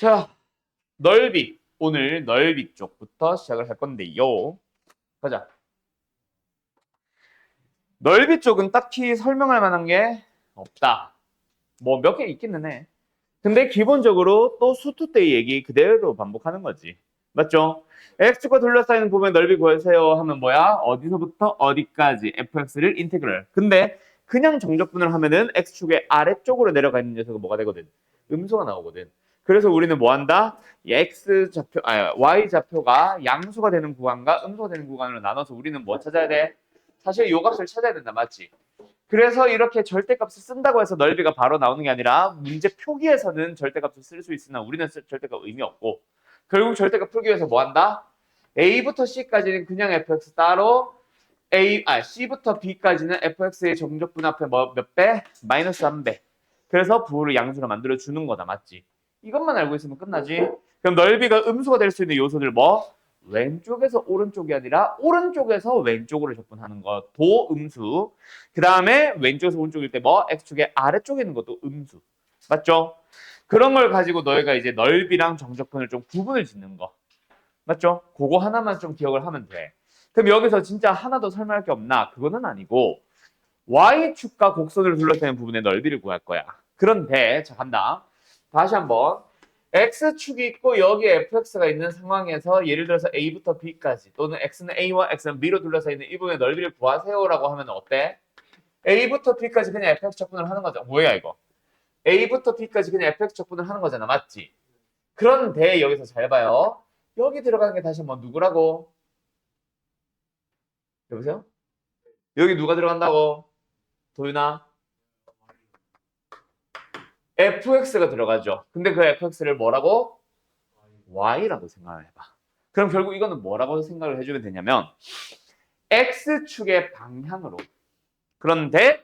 자, 넓이. 오늘 넓이 쪽부터 시작을 할 건데요. 가자. 넓이 쪽은 딱히 설명할 만한 게 없다. 뭐 몇 개 있기는 해. 근데 기본적으로 또 수투 때 얘기 그대로 반복하는 거지. 맞죠? x축과 둘러싸이는 부분의 넓이 구하세요 하면 뭐야? 어디서부터 어디까지 fx를 인테그럴. 근데 그냥 정적분을 하면은 x축의 아래쪽으로 내려가 있는 녀석은 뭐가 되거든? 음수가 나오거든. 그래서 우리는 뭐 한다? y 좌표가 양수가 되는 구간과 음수가 되는 구간으로 나눠서 우리는 뭐 찾아야 돼? 사실 요 값을 찾아야 된다. 맞지? 그래서 이렇게 절대값을 쓴다고 해서 넓이가 바로 나오는 게 아니라 문제 표기에서는 절대값을 쓸 수 있으나 우리는 절대값 의미 없고 결국 절대값 풀기 위해서 뭐 한다? A부터 C까지는 그냥 fx 따로 C부터 B까지는 fx의 정적분 앞에 몇 배? 마이너스 3배. 그래서 부호를 양수로 만들어 주는 거다. 맞지? 이것만 알고 있으면 끝나지. 그럼 넓이가 음수가 될 수 있는 요소들 뭐? 왼쪽에서 오른쪽이 아니라 오른쪽에서 왼쪽으로 적분하는 것. 도음수. 그 다음에 왼쪽에서 오른쪽일 때 뭐? x축의 아래쪽에 있는 것도 음수. 맞죠? 그런 걸 가지고 너희가 이제 넓이랑 정적분을 좀 구분을 짓는 거. 맞죠? 그거 하나만 좀 기억을 하면 돼. 그럼 여기서 진짜 하나 더 설명할 게 없나? 그거는 아니고 y축과 곡선을 둘러싸는 부분의 넓이를 구할 거야. 그런데 자 간다. 다시 한번 x축이 있고 여기에 fx가 있는 상황에서 예를 들어서 a부터 b까지 또는 x는 a와 x는 b로 둘러싸 있는 이 부분의 넓이를 구하세요라고 하면 어때? a부터 b까지 그냥 fx 적분을 하는 거죠. 뭐야 이거? a부터 b까지 그냥 fx 적분을 하는 거잖아. 맞지? 그런데 여기서 잘 봐요. 여기 들어가는 게 다시 뭐 누구라고? 여보세요? 여기 누가 들어간다고? 도윤아? fx가 들어가죠. 근데 그 fx를 뭐라고? y라고 생각을 해봐. 그럼 결국 이거는 뭐라고 생각을 해주면 되냐면 x축의 방향으로 그런데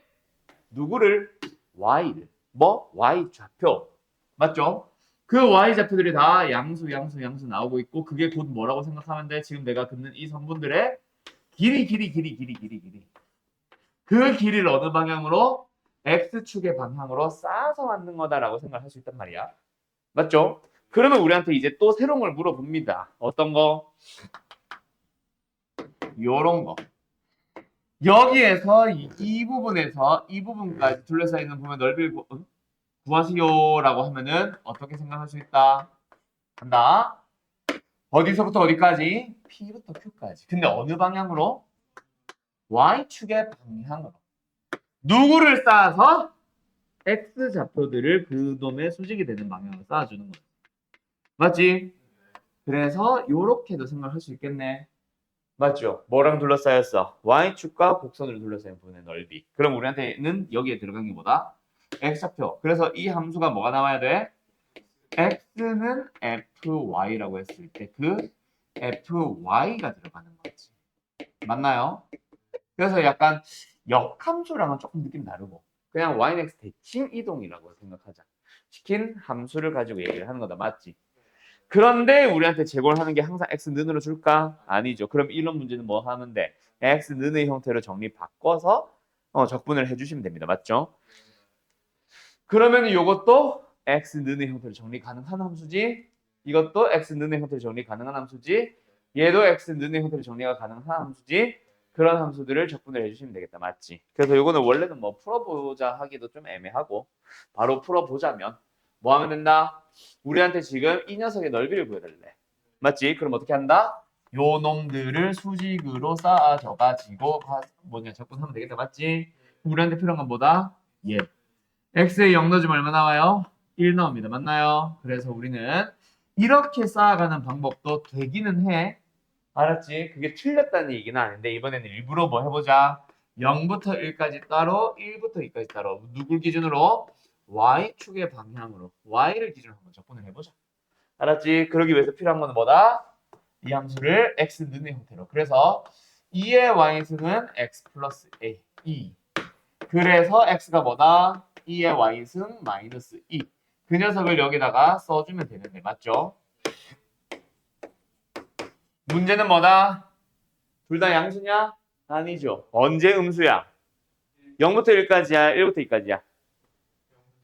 누구를? y를 뭐? y좌표 맞죠? 그 y좌표들이 다 양수 나오고 있고 그게 곧 뭐라고 생각하면 돼? 지금 내가 긋는 이 선분들의 길이 그 길이를 어느 방향으로? x축의 방향으로 쌓아서 만든 거다라고 생각할 수 있단 말이야. 맞죠? 그러면 우리한테 이제 또 새로운 걸 물어봅니다. 어떤 거? 요런 거. 여기에서 이 부분에서 이 부분까지 둘러싸여 있는 부분 넓이를 구하시오라고 하면은 어떻게 생각할 수 있다? 간다. 어디서부터 어디까지? P부터 Q까지. 근데 어느 방향으로? Y축의 방향으로. 누구를 쌓아서? X좌표들을 그놈의 수직이 되는 방향으로 쌓아주는 거야. 맞지? 그래서 요렇게도 생각할 수 있겠네. 맞죠? 뭐랑 둘러싸였어? Y축과 곡선으로 둘러싸인 부분의 넓이. 그럼 우리한테는 여기에 들어간 게 뭐다? X좌표. 그래서 이 함수가 뭐가 나와야 돼? X는 FY라고 했을 때 그 FY가 들어가는 거지. 맞나요? 그래서 약간 역함수랑은 조금 느낌 다르고 그냥 YX 대칭 이동이라고 생각하자. 시킨 함수를 가지고 얘기를 하는 거다. 맞지? 그런데 우리한테 제공을 하는 게 항상 x는으로 줄까? 아니죠. 그럼 이런 문제는 뭐 하면 돼? x는의 형태로 정리 바꿔서 적분을 해주시면 됩니다. 맞죠? 그러면 이것도 x는의 형태로 정리 가능한 함수지? 이것도 x는의 형태로 정리 가능한 함수지? 얘도 x는의 형태로 정리가 가능한 함수지? 그런 함수들을 적분을 해주시면 되겠다. 맞지? 그래서 이거는 원래는 뭐 풀어보자 하기도 좀 애매하고 바로 풀어보자면 뭐 하면 된다? 우리한테 지금 이 녀석의 넓이를 구해달래. 맞지? 그럼 어떻게 한다? 요 놈들을 수직으로 쌓아줘가지고 뭐냐 적분하면 되겠다. 맞지? 우리한테 필요한 건 뭐다? 예. x에 0 넣어주면 얼마 나와요? 1 나옵니다. 맞나요? 그래서 우리는 이렇게 쌓아가는 방법도 되기는 해. 알았지? 그게 틀렸다는 얘기는 아닌데 이번에는 일부러 뭐 해보자. 0부터 1까지 따로 1부터 2까지 따로 누굴 기준으로? y축의 방향으로 y를 기준으로 한번 접근을 해보자. 알았지? 그러기 위해서 필요한 건 뭐다? 이 함수를 x는의 형태로. 그래서 2의 y승은 x 플러스 a 2. 그래서 x가 뭐다? 2의 y승 마이너스 2. 그 녀석을 여기다가 써주면 되는데 맞죠? 문제는 뭐다? 둘 다 양수냐? 아니죠. 언제 음수야? 0부터 1까지야? 1부터 2까지야?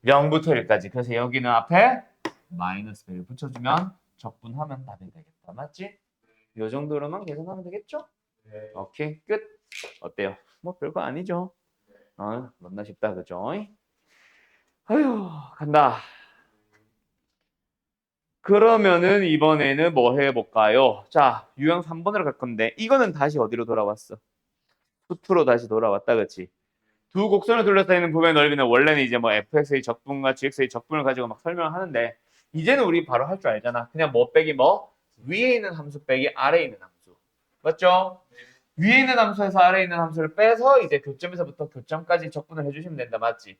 0부터 1까지. 그래서 여기는 앞에 마이너스 100을 붙여주면 적분하면 답이 되겠다. 맞지? 이 정도로만 계산하면 되겠죠? 오케이, 끝. 어때요? 뭐 별거 아니죠? 맞나 싶다, 그죠? 아휴, 간다. 그러면은 이번에는 뭐 해볼까요? 자, 유형 3번으로 갈 건데 이거는 다시 어디로 돌아왔어? 수투로 다시 돌아왔다, 그치? 두 곡선을 둘러싸이는 부분의 넓이는 원래는 이제 뭐 fx의 적분과 gx의 적분을 가지고 막 설명을 하는데 이제는 우리 바로 할 줄 알잖아. 그냥 뭐 빼기 뭐 위에 있는 함수 빼기 아래에 있는 함수. 맞죠? 위에 있는 함수에서 아래에 있는 함수를 빼서 이제 교점에서부터 교점까지 적분을 해주시면 된다. 맞지?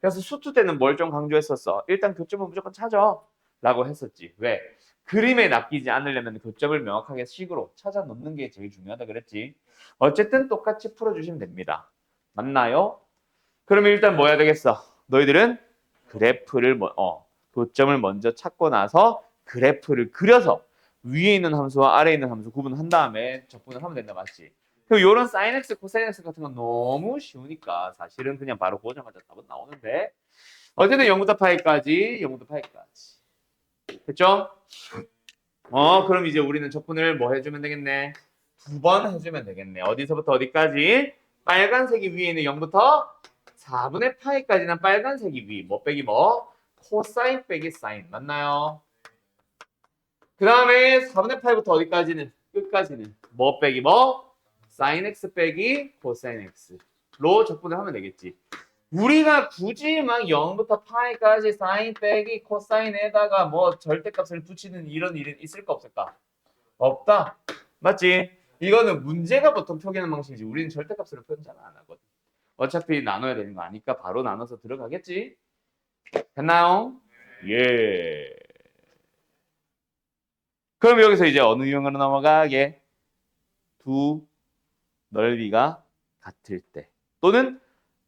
그래서 수투 때는 뭘 좀 강조했었어? 일단 교점은 무조건 찾아 라고 했었지. 왜? 그림에 낚이지 않으려면 교점을 명확하게 식으로 찾아 놓는 게 제일 중요하다 그랬지. 어쨌든 똑같이 풀어주시면 됩니다. 맞나요? 그러면 일단 뭐 해야 되겠어? 너희들은 그래프를 교점을 먼저 찾고 나서 그래프를 그려서 위에 있는 함수와 아래에 있는 함수 구분한 다음에 적분을 하면 된다. 맞지? 그럼 이런 sin x, cos x 같은 건 너무 쉬우니까 사실은 그냥 바로 보자마자 답은 나오는데 어쨌든 0부터 파이까지 0부터 파이까지 됐죠? 그럼 이제 우리는 적분을 뭐 해주면 되겠네? 2번 해주면 되겠네. 어디서부터 어디까지? 빨간색이 위에 있는 0부터 4분의 파이까지는 빨간색이 위. 뭐 빼기 뭐? 코사인 빼기 사인. 맞나요? 그 다음에 4분의 파이부터 어디까지는? 끝까지는 뭐 빼기 뭐? 사인 x 빼기 코사인 x로 적분을 하면 되겠지. 우리가 굳이 막 0부터 파이까지 사인 빼기 코사인에다가 뭐 절대값을 붙이는 이런 일은 있을까 없을까? 없다. 맞지? 이거는 문제가 보통 표기하는 방식이지 우리는 절대값으로 표현 잘 안 하거든. 어차피 나눠야 되는 거 아니까 바로 나눠서 들어가겠지? 됐나요? 예. 그럼 여기서 이제 어느 유형으로 넘어가게? 두 넓이가 같을 때 또는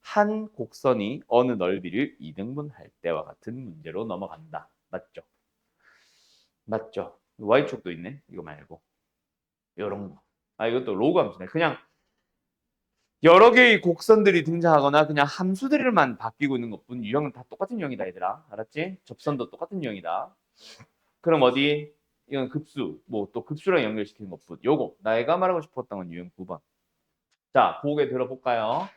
한 곡선이 어느 넓이를 2등분할 때와 같은 문제로 넘어간다. 맞죠? 맞죠? Y축도 있네. 이거 말고. 요런 거. 이것도 로그 함수네. 그냥 여러 개의 곡선들이 등장하거나 그냥 함수들만 바뀌고 있는 것뿐 유형은 다 똑같은 유형이다 얘들아. 알았지? 접선도 똑같은 유형이다. 그럼 어디? 이건 급수. 뭐 또 급수랑 연결시키는 것뿐. 요거. 내가 말하고 싶었던 건 유형 9번. 자, 보게 들어볼까요?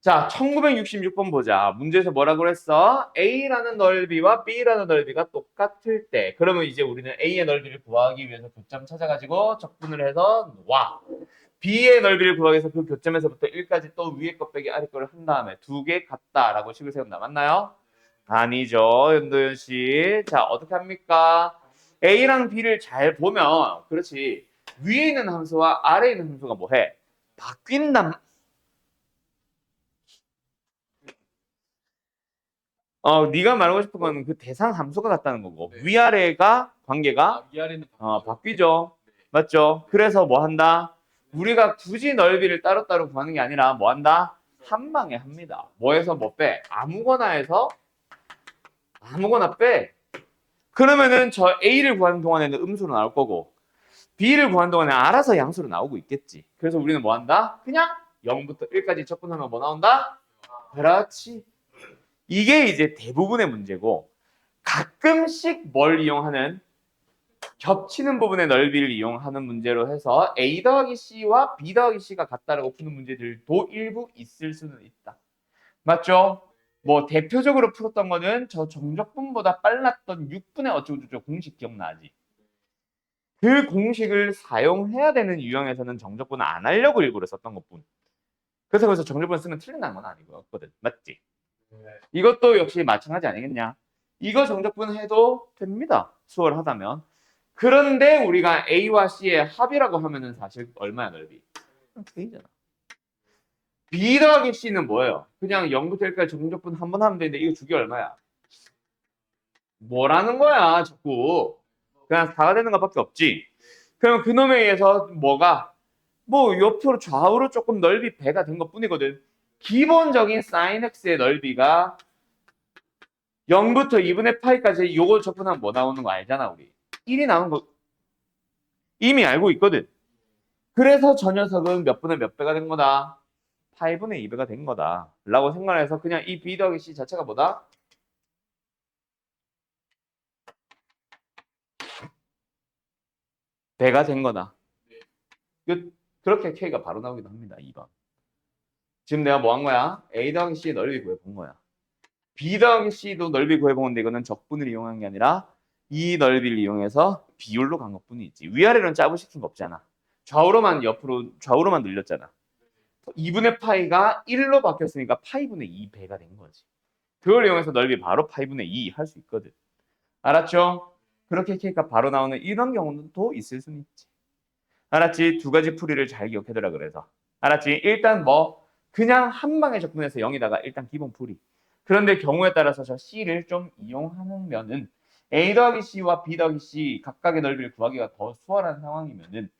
자, 1966번 보자. 문제에서 뭐라고 그랬어? A라는 넓이와 B라는 넓이가 똑같을 때. 그러면 이제 우리는 A의 넓이를 구하기 위해서 교점 찾아가지고 적분을 해서 와. B의 넓이를 구하기 위해서 그 교점에서부터 1까지 또 위에 것 빼기 아래 거를 한 다음에 두 개 같다라고 식을 세운다. 맞나요? 아니죠, 윤도현 씨. 자, 어떻게 합니까? A랑 B를 잘 보면 그렇지. 위에 있는 함수와 아래에 있는 함수가 뭐해? 바뀐단 네가 말하고 싶은 건 그 대상 함수가 같다는 거고 네. 위아래가 관계가 위아래는 바뀌죠. 맞죠? 그래서 뭐 한다? 우리가 굳이 넓이를 따로따로 구하는 게 아니라 뭐 한다? 한 방에 합니다. 뭐해서 뭐 빼? 아무거나 해서 아무거나 빼. 그러면은 저 A를 구하는 동안에는 음수로 나올 거고 B를 구하는 동안에 알아서 양수로 나오고 있겠지. 그래서 우리는 뭐 한다? 그냥 0부터 1까지 적분하면 뭐 나온다? 그렇지. 이게 이제 대부분의 문제고 가끔씩 뭘 이용하는 겹치는 부분의 넓이를 이용하는 문제로 해서 A 더하기 C와 B 더하기 C가 같다라고 푸는 문제들도 일부 있을 수는 있다. 맞죠? 뭐 대표적으로 풀었던 거는 저 정적분보다 빨랐던 6분의 어쩌고저쩌고 공식 기억나지? 그 공식을 사용해야 되는 유형에서는 정적분을 안 하려고 일부러 썼던 것뿐. 그래서 거기서 정적분 쓰면 틀린다는 건 아니거든. 맞지? 이것도 역시 마찬가지 아니겠냐? 이거 정적분 해도 됩니다. 수월하다면. 그런데 우리가 A와 C의 합이라고 하면은 사실 얼마야 넓이? K잖아. B 더하기 C는 뭐예요? 그냥 0부터 1까지 정적분 한 번 하면 되는데 이거 주기 얼마야? 뭐라는 거야 자꾸. 그냥 4가 되는 것밖에 없지. 그럼 그놈에 의해서 뭐가 뭐 옆으로 좌우로 조금 넓이 배가 된 것뿐이거든. 기본적인 sin x의 넓이가 0부터 2분의 파이까지 요거 적분하면 뭐 나오는 거 알잖아 우리. 1이 나오는 거 이미 알고 있거든. 그래서 저 녀석은 몇 분의 몇 배가 된 거다? 8분의 2배가 된 거다 라고 생각해서 그냥 이 B 더하기 C 자체가 뭐다? 배가 된 거다. 그렇게 K가 바로 나오기도 합니다. 2번. 지금 내가 뭐 한 거야? A 더하기 C의 넓이 구해본 거야. B 더하기 C도 넓이 구해본 건데 이거는 적분을 이용한 게 아니라 이 넓이를 이용해서 비율로 간 것뿐이지. 위아래로는 짜부시킨 거 없잖아. 좌우로만 늘렸잖아. 2분의 파이가 1로 바뀌었으니까 파이분의 2배가 된 거지. 그걸 이용해서 넓이 바로 파이분의 2 할 수 있거든. 알았죠? 그렇게 K가 바로 나오는 이런 경우도 있을 수는 있지. 알았지? 두 가지 풀이를 잘 기억해두라 그래서. 알았지? 일단 뭐 그냥 한 방에 접근해서 0이다가 일단 기본 풀이. 그런데 경우에 따라서 저 C를 좀 이용하면은 A 더하기 C와 B 더하기 C 각각의 넓이를 구하기가 더 수월한 상황이면은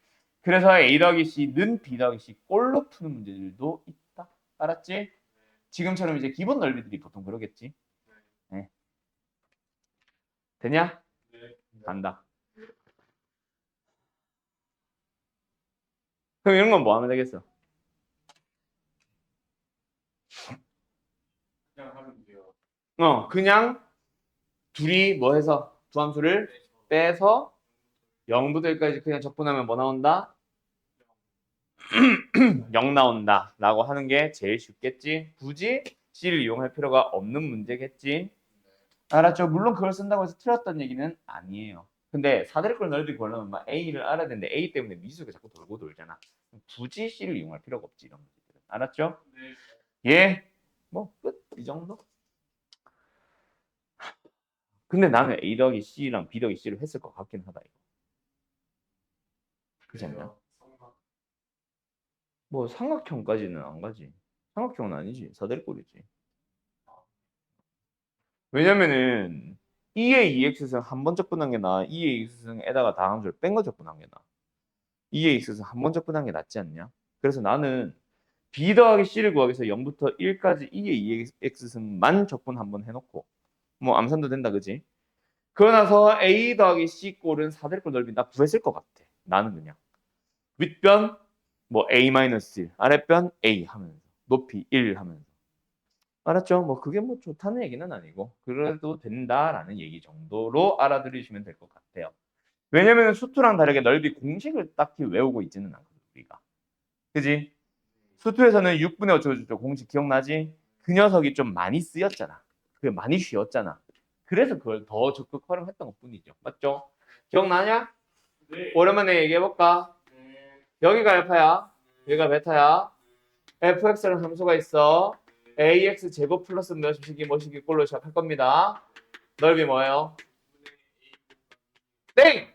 그래서 A 더하기 C는 B 더하기 C 꼴로 푸는 문제들도 있다. 알았지? 지금처럼 이제 기본 넓이들이 보통 그러겠지. 네. 되냐? 네. 간다. 그럼 이런 건 뭐 하면 되겠어? 그냥 하면 돼요. 그냥 둘이 뭐 해서 두 함수를 빼서 0부터 1까지 그냥 적분하면 뭐 나온다? 0 나온다 라고 하는 게 제일 쉽겠지. 굳이 C를 이용할 필요가 없는 문제겠지. 알았죠? 물론 그걸 쓴다고 해서 틀렸던 얘기는 아니에요. 근데 사다리꼴 넓이 구하려면 막 A를 알아야 되는데 A 때문에 미수가 자꾸 돌고 돌잖아. 굳이 C를 이용할 필요가 없지 이런 문제들은. 알았죠? 네. 예. 뭐 끝. 이 정도. 근데 나는 A 더하기 C랑 B 더하기 C를 했을 것 같긴 하다 이거. 그렇지 않냐? 뭐 삼각형까지는 안 가지. 삼각형은 아니지. 사다리꼴이지. 왜냐면은 2의 2x승 한 번 적분한 게 나아. 2의 2x승에다가 다항수를 뺀 거 적분한 게 나아. 2의 2x승 한 번 적분한 게 낫지 않냐? 그래서 나는 b 더하기 c를 구하기 위해서 0부터 1까지 2의 2x승만 적분 한 번 해놓고 뭐 암산도 된다 그지? 그러고 나서 a 더하기 c 꼴은 사대꼴 넓이 나 구했을 것 같아. 나는 그냥 윗변 뭐 a-1 아랫변 a 하면서 높이 1 하면서 알았죠? 뭐 그게 뭐 좋다는 얘기는 아니고 그래도 된다라는 얘기 정도로 알아들으시면 될 것 같아요. 왜냐면 수투랑 다르게 넓이 공식을 딱히 외우고 있지는 않거든 우리가. 그지? 수투에서는 6분의 어쩌고저쩌고 공식 기억나지? 그 녀석이 좀 많이 쓰였잖아. 그게 많이 쉬웠잖아. 그래서 그걸 더 적극 활용했던 것뿐이죠. 맞죠? 기억나냐? 네. 오랜만에 얘기해볼까? 네. 여기가 알파야. 여기가 베타야. fx라는 함수가 있어. ax 제곱 플러스 몇식이 뭐식이 꼴로 시작할 겁니다. 넓이 뭐예요? 땡!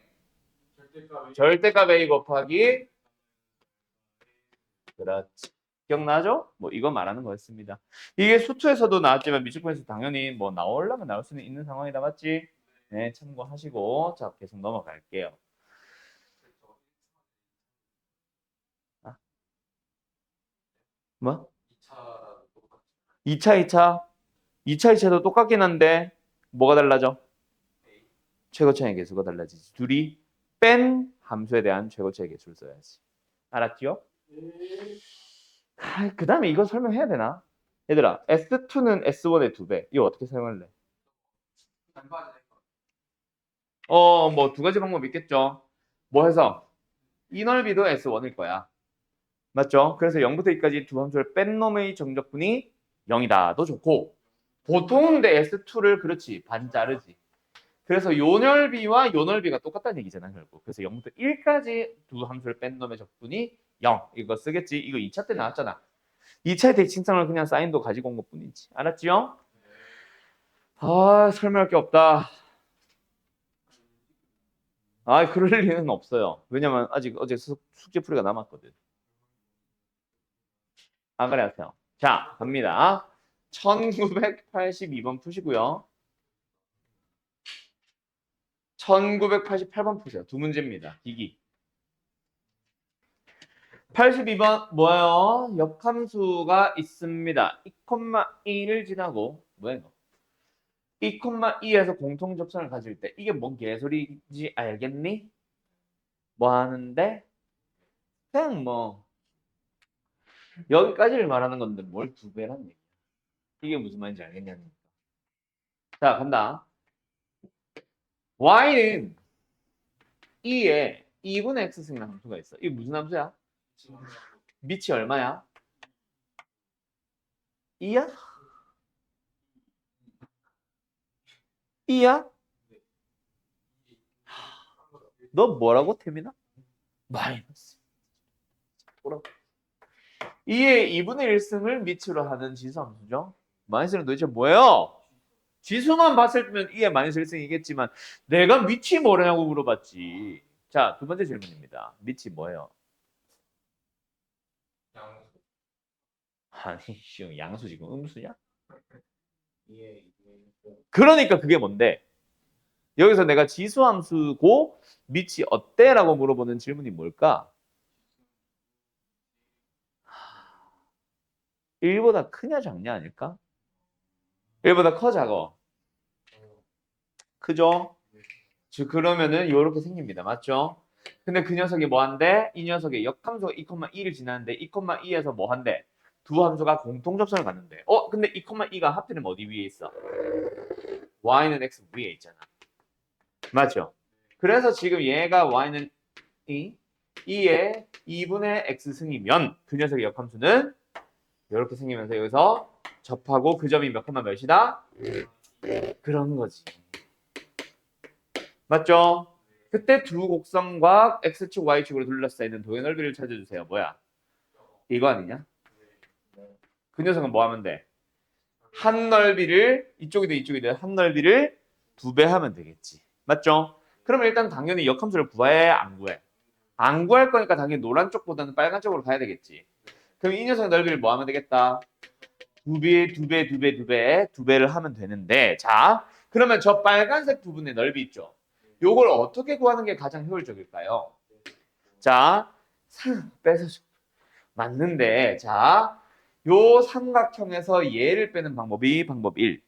절대값 a 곱하기 그렇지. 기억나죠? 뭐 이거 말하는 거였습니다. 이게 수투에서도 나왔지만 미적분에서 당연히 뭐 나오려면 나올 수는 있는 상황이다. 맞지? 네, 참고하시고 자 계속 넘어갈게요. 아, 뭐? 2차 도 똑같긴 한데 뭐가 달라져? 최고차의 개수가 달라지지. 둘이 뺀 함수에 대한 최고차의 개수를 써야지. 알았죠? 그 다음에 이거 설명해야 되나? 얘들아, S2는 S1의 2배. 이거 어떻게 사용할래? 뭐 두 가지 방법 있겠죠. 뭐 해서? 이 넓이도 S1일 거야. 맞죠? 그래서 0부터 2까지 두 함수를 뺀 놈의 정적분이 0이다도 좋고 보통은 근데 S2를 그렇지 반 자르지. 그래서 요 넓이와 요 넓이가 똑같다는 얘기잖아 결국. 그래서 0부터 1까지 두 함수를 뺀 놈의 적분이 0. 이거 쓰겠지. 이거 2차 때 나왔잖아. 2차의 대칭성을 그냥 사인도 가지고 온 것뿐이지. 알았지요? 아 설명할 게 없다. 아 그럴 리는 없어요. 왜냐면 아직 어제 숙제 풀이가 남았거든. 아 그래 하세요. 자 갑니다. 1982번 푸시고요. 1988번 푸세요. 두 문제입니다. 기기. 82번 뭐예요? 역함수가 있습니다. 2,2를 지나고 뭐야 이거? 2,2에서 공통 접선을 가질 때 이게 뭔 개소리인지 알겠니? 뭐 하는데? 그냥 뭐 여기까지를 말하는 건데 뭘 두 배란 얘기야. 이게 무슨 말인지 알겠냐니까. 자 간다. y는 2에 2분의 x승이라는 함수가 있어. 이게 무슨 함수야? 밑이 얼마야? 2야? 2야? 너 뭐라고 태민아? 마이너스. 뭐라고? 2의 2분의 1승을 밑으로 하는 지수함수죠. 마이너스는 도대체 뭐예요? 지수만 봤을 때는 2의 마이너스 1승이겠지만 내가 밑이 뭐냐고 물어봤지. 자, 두 번째 질문입니다. 밑이 뭐예요? 양수. 아니, 지금 양수 지금 음수냐? 예. 그러니까 그게 뭔데? 여기서 내가 지수함수고 밑이 어때? 라고 물어보는 질문이 뭘까? 1보다 크냐 작냐 아닐까? 1보다 커 작어? 크죠? 즉 그러면은 이렇게 생깁니다. 맞죠? 근데 그 녀석이 뭐 한대? 이 녀석의 역함수가 2,2를 지나는데 2,2에서 뭐 한대? 두 함수가 공통접선을 갖는데 근데 2,2가 하필이면 어디 위에 있어? y는 x 위에 있잖아. 맞죠? 그래서 지금 얘가 y는 2의 2분의 x승이면 그 녀석의 역함수는 이렇게 생기면서 여기서 접하고 그 점이 몇 콤마 몇이다? 그런 거지. 맞죠? 그때 두 곡선과 x축, y축으로 둘러싸여 있는 도의 넓이를 찾아주세요. 뭐야? 이거 아니냐? 그 녀석은 뭐 하면 돼? 한 넓이를 이쪽이든 이쪽이든 한 넓이를 2배 하면 되겠지. 맞죠? 그러면 일단 당연히 역함수를 구해? 안 구해? 안 구할 거니까 당연히 노란 쪽보다는 빨간 쪽으로 가야 되겠지. 그럼 이 녀석의 넓이를 뭐 하면 되겠다? 2배, 2배, 2배, 2배, 2배를 하면 되는데 자, 그러면 저 빨간색 부분의 넓이 있죠? 요걸 어떻게 구하는 게 가장 효율적일까요? 자, 뺏어줘. 맞는데 자, 요 삼각형에서 얘를 빼는 방법이 방법 1.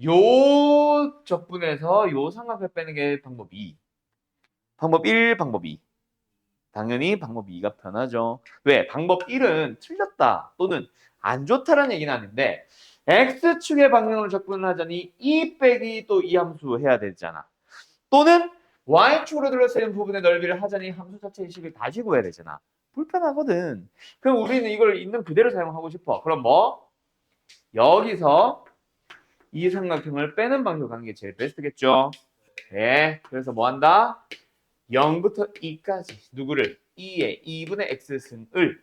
요 적분에서 요 삼각형을 빼는 게 방법 2. 방법 1, 방법 2. 당연히 방법 2가 편하죠. 왜? 방법 1은 틀렸다 또는 안 좋다라는 얘기는 아닌데 x축의 방향으로 접근을 하자니 2 빼기 또 이 함수 해야 되잖아. 또는 y축으로 둘러싸인 부분의 넓이를 하자니 함수 자체의 식을 다시 구해야 되잖아. 불편하거든. 그럼 우리는 이걸 있는 그대로 사용하고 싶어. 그럼 뭐? 여기서 이 삼각형을 빼는 방식으로 가는 게 제일 베스트겠죠. 네. 그래서 뭐 한다? 0부터 2까지 누구를? 2의 2분의 x승을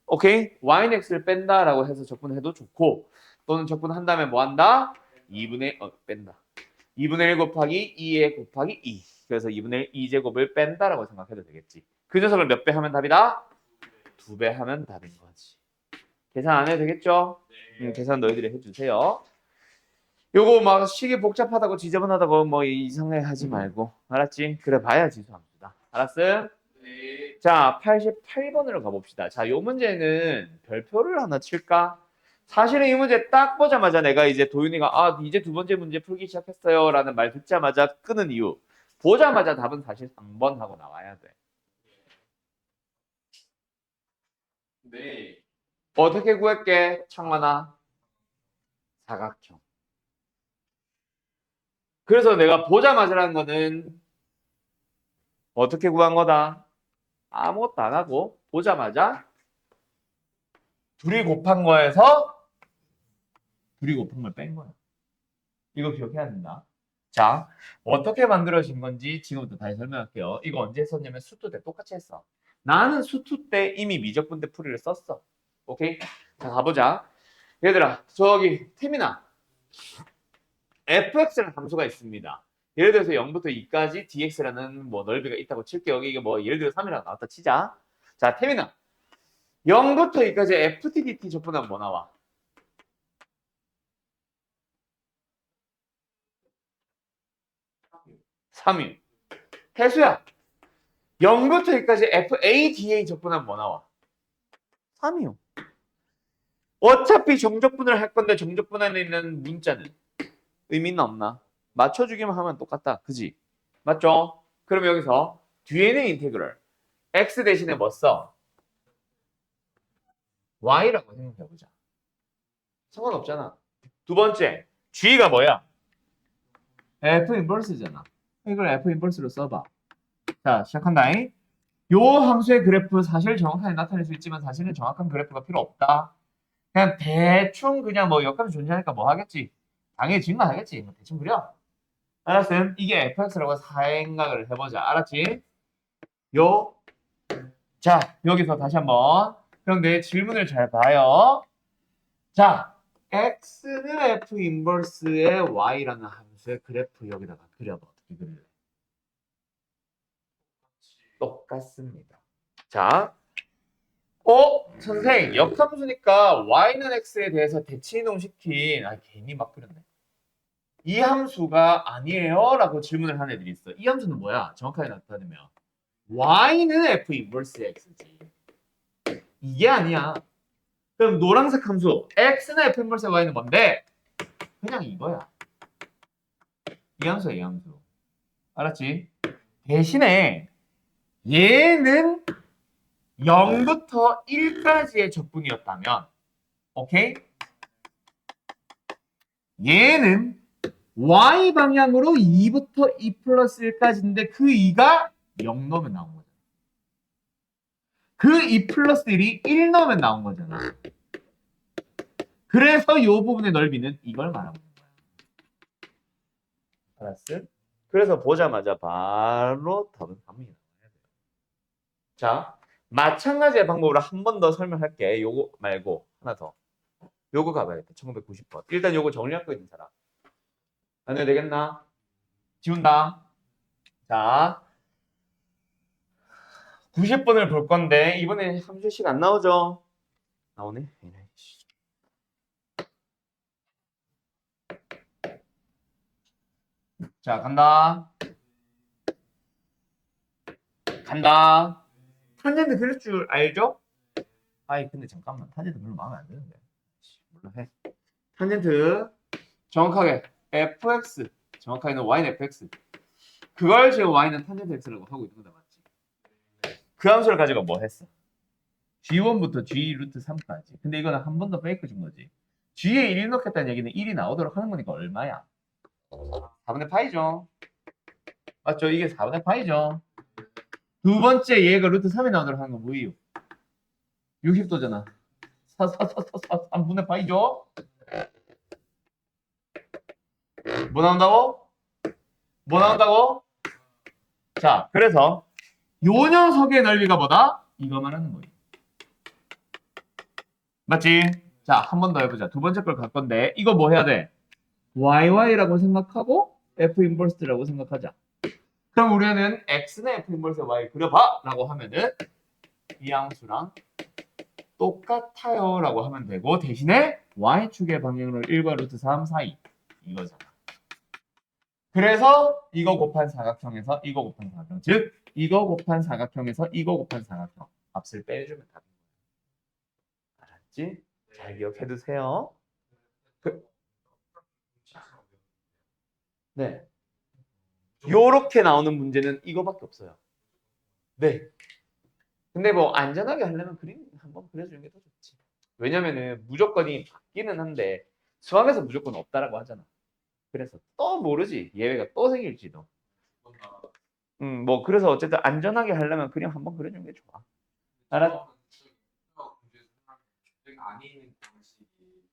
오케이? y는 x를 뺀다라고 해서 적분해도 좋고 또는 적분한 다음에 뭐 한다? 2분의 뺀다. 2분의 1 곱하기 2에 곱하기 2. 그래서 2분의 1 2제곱을 뺀다라고 생각해도 되겠지. 그 녀석을 몇 배 하면 답이다? 2배 하면 답인 거지. 계산 안 해도 되겠죠? 계산 너희들이 해주세요. 요거 막 식이 복잡하다고 지저분하다고 뭐 이상해 하지 말고 알았지? 그래 봐야 지수함수다. 알았음? 네. 자 88번으로 가봅시다. 자 요 문제는 별표를 하나 칠까? 사실은 이 문제 딱 보자마자 내가 이제 도윤이가 이제 두 번째 문제 풀기 시작했어요 라는 말 듣자마자 끄는 이유 보자마자 답은 사실 3번 하고 나와야 돼. 네. 어떻게 구할게? 창만아 사각형. 그래서 내가 보자마자라는 거는 어떻게 구한 거다? 아무것도 안 하고 보자마자 둘이 곱한 거에서 둘이 곱한 걸 뺀 거야. 이거 기억해야 된다. 자, 어떻게 만들어진 건지 지금부터 다시 설명할게요. 이거 언제 했었냐면 수투 때 똑같이 했어. 나는 수투 때 이미 미적분대 풀이를 썼어. 오케이? 자, 가보자. 얘들아, 저기 태민아. fx라는 함수가 있습니다. 예를 들어서 0부터 2까지 dx라는 뭐 넓이가 있다고 칠게요. 이게 뭐 예를 들어 3이라고 나왔다 치자. 자, 태민아. 0부터 2까지 ft dt 적분하면 뭐 나와? 3이. 해수야. 0부터 2까지 FADA 적분하면 뭐 나와? 3이요. 어차피 정적분을 할 건데 정적분 안에 있는 문자는 의미는 없나? 맞춰주기만 하면 똑같다. 그지? 맞죠? 그럼 여기서 뒤에는 인테그럴. x 대신에 뭐 써? y라고 생각해보자. 상관없잖아. 두 번째, g가 뭐야? f 인버스잖아. 이걸 f 인버스로 써봐. 자, 시작한다. 요 함수의 그래프 사실 정확하게 나타낼 수 있지만 사실은 정확한 그래프가 필요 없다. 그냥 대충 그냥 뭐 역함수 존재하니까 뭐 하겠지. 당연히 증가하겠지. 뭐 대충 그려. 알았음? 이게 fx라고 생각을 해보자. 알았지? 요. 자, 여기서 다시 한번. 그럼 내 질문을 잘 봐요. 자, x는 f 인버스의 y라는 함수의 그래프 여기다가 그려봐. 어떻게 그릴래? 똑같습니다. 자, 선생, 역함수니까 y는 x에 대해서 대치 이동시킨, 괜히 막 그렸네. 이 함수가 아니에요? 라고 질문을 한 애들이 있어. 이 함수는 뭐야? 정확하게 나타내면 y는 f 인버스 x지. 이게 아니야. 그럼 노란색 함수 x는 f 인버스 y는 뭔데? 그냥 이거야. 이 함수야, 이 함수. 알았지? 대신에 얘는 0부터 1까지의 적분이었다면 오케이? 얘는 y 방향으로 2부터 2 플러스 1까지인데 그 2가 0 넣으면 나온 거잖아. 그 2 플러스 1이 1 넣으면 나온 거잖아. 그래서 이 부분의 넓이는 이걸 말하는 거야. 알았어? 그래서 보자마자 바로 답은 갑니다. 자, 마찬가지의 방법으로 한 번 더 설명할게. 요거 말고 하나 더. 요거 가봐야겠다. 1990번. 일단 요거 정리할 거 있는 사람. 안 해도 되겠나? 지운다. 자, 90번을 볼 건데 이번에 함수식 안 나오죠? 나오네. 자, 간다. 간다. 탄젠트 그릴 줄 알죠? 아이, 근데 잠깐만. 탄젠트 별로 마음에 안 드는데. 몰라 해. 탄젠트 정확하게 fx, 정확하게는 y는 fx. 그걸 지금 y는 탄젠트 x라고 하고 있는 거다, 맞지? 그 함수를 가지고 뭐 했어? g1부터 g 루트 3까지. 근데 이거는 한 번 더 페이크 준 거지. g에 1 넣겠다는 얘기는 1이 나오도록 하는 거니까 얼마야? 4분의 파이죠. 맞죠? 이게 4분의 파이죠. 두 번째 얘가 루트 3이 나오도록 하는 건 뭐예요? 60도잖아. 3분의 파이죠? 뭐 나온다고? 뭐 나온다고? 자, 그래서 요 녀석의 넓이가 뭐다? 이거 말하는 거예요. 맞지? 자, 한 번 더 해보자. 두 번째 걸 갈 건데 이거 뭐 해야 돼? YY라고 생각하고 F 인버스라고 생각하자. 그럼 우리는 X는 F 인버스 Y 그려봐! 라고 하면은 이 함수랑 똑같아요 라고 하면 되고 대신에 Y축의 방향으로 1과 루트 3 사이 이거잖아. 그래서 이거 곱한 사각형에서 이거 곱한 사각형 즉 이거 곱한 사각형에서 이거 곱한 사각형 값을 빼주면 답인 거야. 알았지? 잘 기억해두세요. 네. 요렇게 나오는 문제는 이거밖에 없어요. 네. 근데 뭐 안전하게 하려면 그림 한번 그려주는 게 더 좋지. 왜냐면은 무조건이 받기는 한데 수학에서 무조건 없다라고 하잖아. 그래서 또 모르지. 예외가 또 생길지도. 뭐 그래서 어쨌든 안전하게 하려면 그림 한번 그려주는 게 좋아. 알았? 아닌 방식이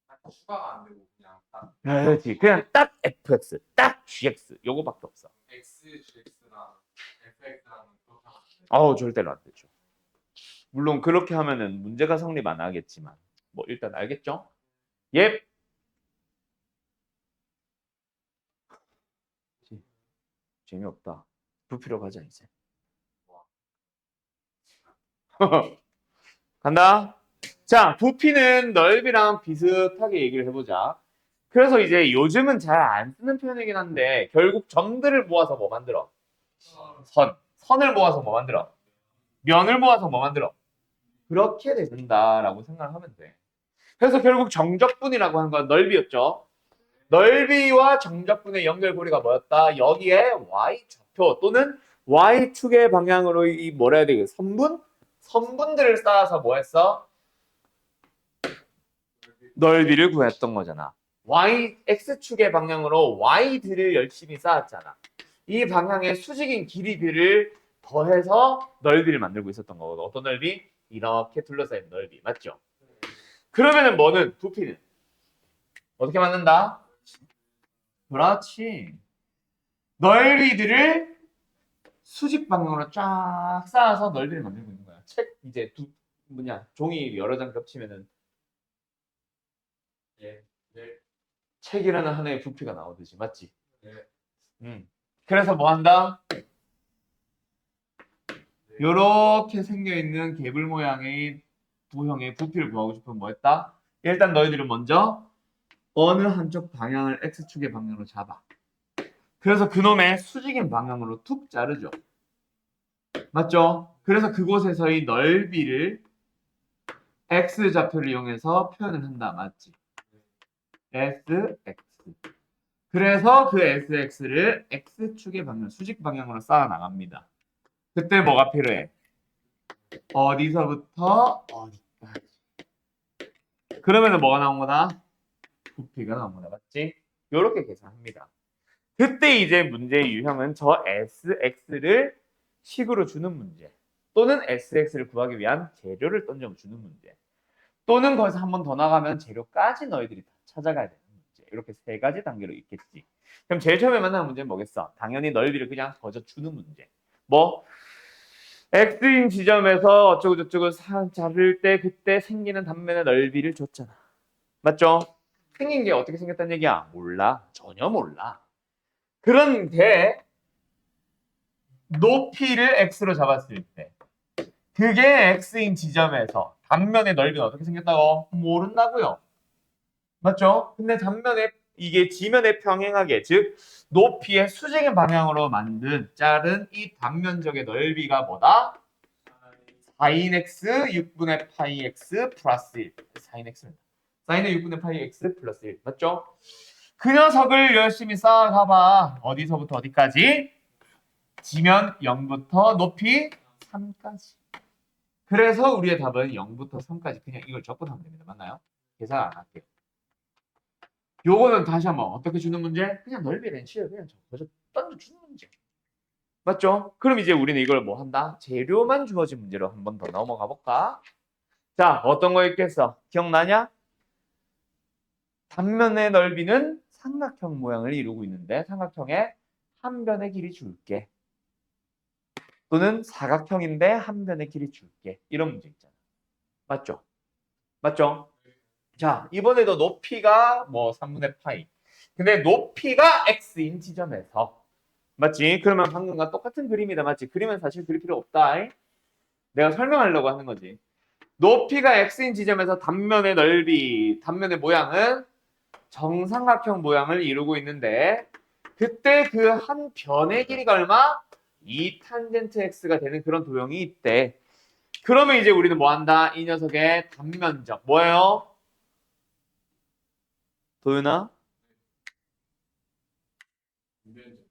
딱 추가가 안 되고 그냥 딱 그렇지. 그냥 딱 fx, 딱 gx 요거밖에 없어. x, gx랑 fx랑 그렇게 하면 안 돼. 절대로 안 되죠. 물론 그렇게 하면은 문제가 성립 안 하겠지만 뭐 일단 알겠죠? 예. 재미없다. 부피로 가자 이제. 간다. 자, 부피는 넓이랑 비슷하게 얘기를 해보자. 그래서 이제 요즘은 잘 안 쓰는 표현이긴 한데 결국 점들을 모아서 뭐 만들어? 선을 모아서 뭐 만들어? 면을 모아서 뭐 만들어? 그렇게 된다라고 생각하면 돼. 그래서 결국 정적분이라고 하는 건 넓이였죠. 넓이와 정적분의 연결고리가 뭐였다? 여기에 y좌표 또는 y축의 방향으로 이 뭐라 해야 되겠어? 선분들을 쌓아서 뭐 했어? 넓이를 구했던 거잖아. x축의 방향으로 y들을 열심히 쌓았잖아. 이 방향의 수직인 길이들을 더해서 넓이를 만들고 있었던 거거든. 어떤 넓이? 이렇게 둘러싸인 넓이. 맞죠? 그러면은 뭐는? 부피는 어떻게 만든다? 그렇지. 넓이들을 수직 방향으로 쫙 쌓아서 넓이를 만들고 있는 거야. 책 이제 종이 여러 장 겹치면은 예. 네. 책이라는 하나의 부피가 나오듯이 맞지? 네. 그래서 뭐 한다? 네. 요렇게 생겨 있는 개불 모양의 도형의 부피를 구하고 싶으면 뭐 했다? 일단 너희들은 먼저 어느 한쪽 방향을 x축의 방향으로 잡아. 그래서 그놈의 수직인 방향으로 툭 자르죠. 맞죠? 그래서 그곳에서의 넓이를 x좌표를 이용해서 표현을 한다. 맞지? sx. 그래서 그 sx를 x축의 방향, 수직 방향으로 쌓아 나갑니다. 그때 뭐가 필요해? 어디서부터 어디까지. 그러면은 뭐가 나온 거다? 부피가 나온 거다. 맞지? 요렇게 계산합니다. 그때 이제 문제의 유형은 저 sx를 식으로 주는 문제, 또는 sx를 구하기 위한 재료를 던져주는 문제, 또는 거기서 한 번 더 나가면 재료까지 너희들이 다 찾아가야 되는 문제. 이렇게 세 가지 단계로 있겠지. 그럼 제일 처음에 만나는 문제는 뭐겠어? 당연히 넓이를 그냥 거저 주는 문제. 뭐 x인 지점에서 어쩌고저쩌고 자를 때 그때 생기는 단면의 넓이를 줬잖아. 맞죠? 생긴 게 어떻게 생겼다는 얘기야? 몰라. 전혀 몰라. 그런데 높이를 x로 잡았을 때 그게 x인 지점에서 단면의 넓이는 어떻게 생겼다고? 모른다고요. 맞죠? 근데 단면에 이게 지면에 평행하게, 즉 높이의 수직인 방향으로 만든 자른 이 단면적의 넓이가 뭐다? 4인x 6분의 파이 x 플러스 1. 4인x. 사인의 6분의 파이 x 플러스 1. 맞죠? 그 녀석을 열심히 쌓아가봐. 어디서부터 어디까지? 지면 0부터 높이 3까지. 그래서 우리의 답은 0부터 3까지. 그냥 이걸 적분하면 됩니다. 맞나요? 계산 안 할게요. 요거는 다시 한번 어떻게 주는 문제? 그냥 넓이 렌치를 그냥 적어서 던져주는 문제. 맞죠? 그럼 이제 우리는 이걸 뭐 한다? 재료만 주어진 문제로 한 번 더 넘어가 볼까? 자, 어떤 거 있겠어? 기억나냐? 단면의 넓이는 삼각형 모양을 이루고 있는데 삼각형의 한 변의 길이 줄게. 또는 사각형인데 한 변의 길이 줄게. 이런 문제 있잖아. 맞죠? 맞죠? 자, 이번에도 높이가 뭐 3분의 파이. 근데 높이가 x인 지점에서 맞지? 그러면 방금과 똑같은 그림이다. 맞지? 그림은 사실 그릴 필요 없다. 내가 설명하려고 하는 거지. 높이가 x인 지점에서 단면의 넓이, 단면의 모양은 정삼각형 모양을 이루고 있는데 그때 그 한 변의 길이가 얼마? 2 탄젠트 x가 되는 그런 도형이 있대. 그러면 이제 우리는 뭐 한다? 이 녀석의 단면적. 뭐예요? 도윤아? 분변적.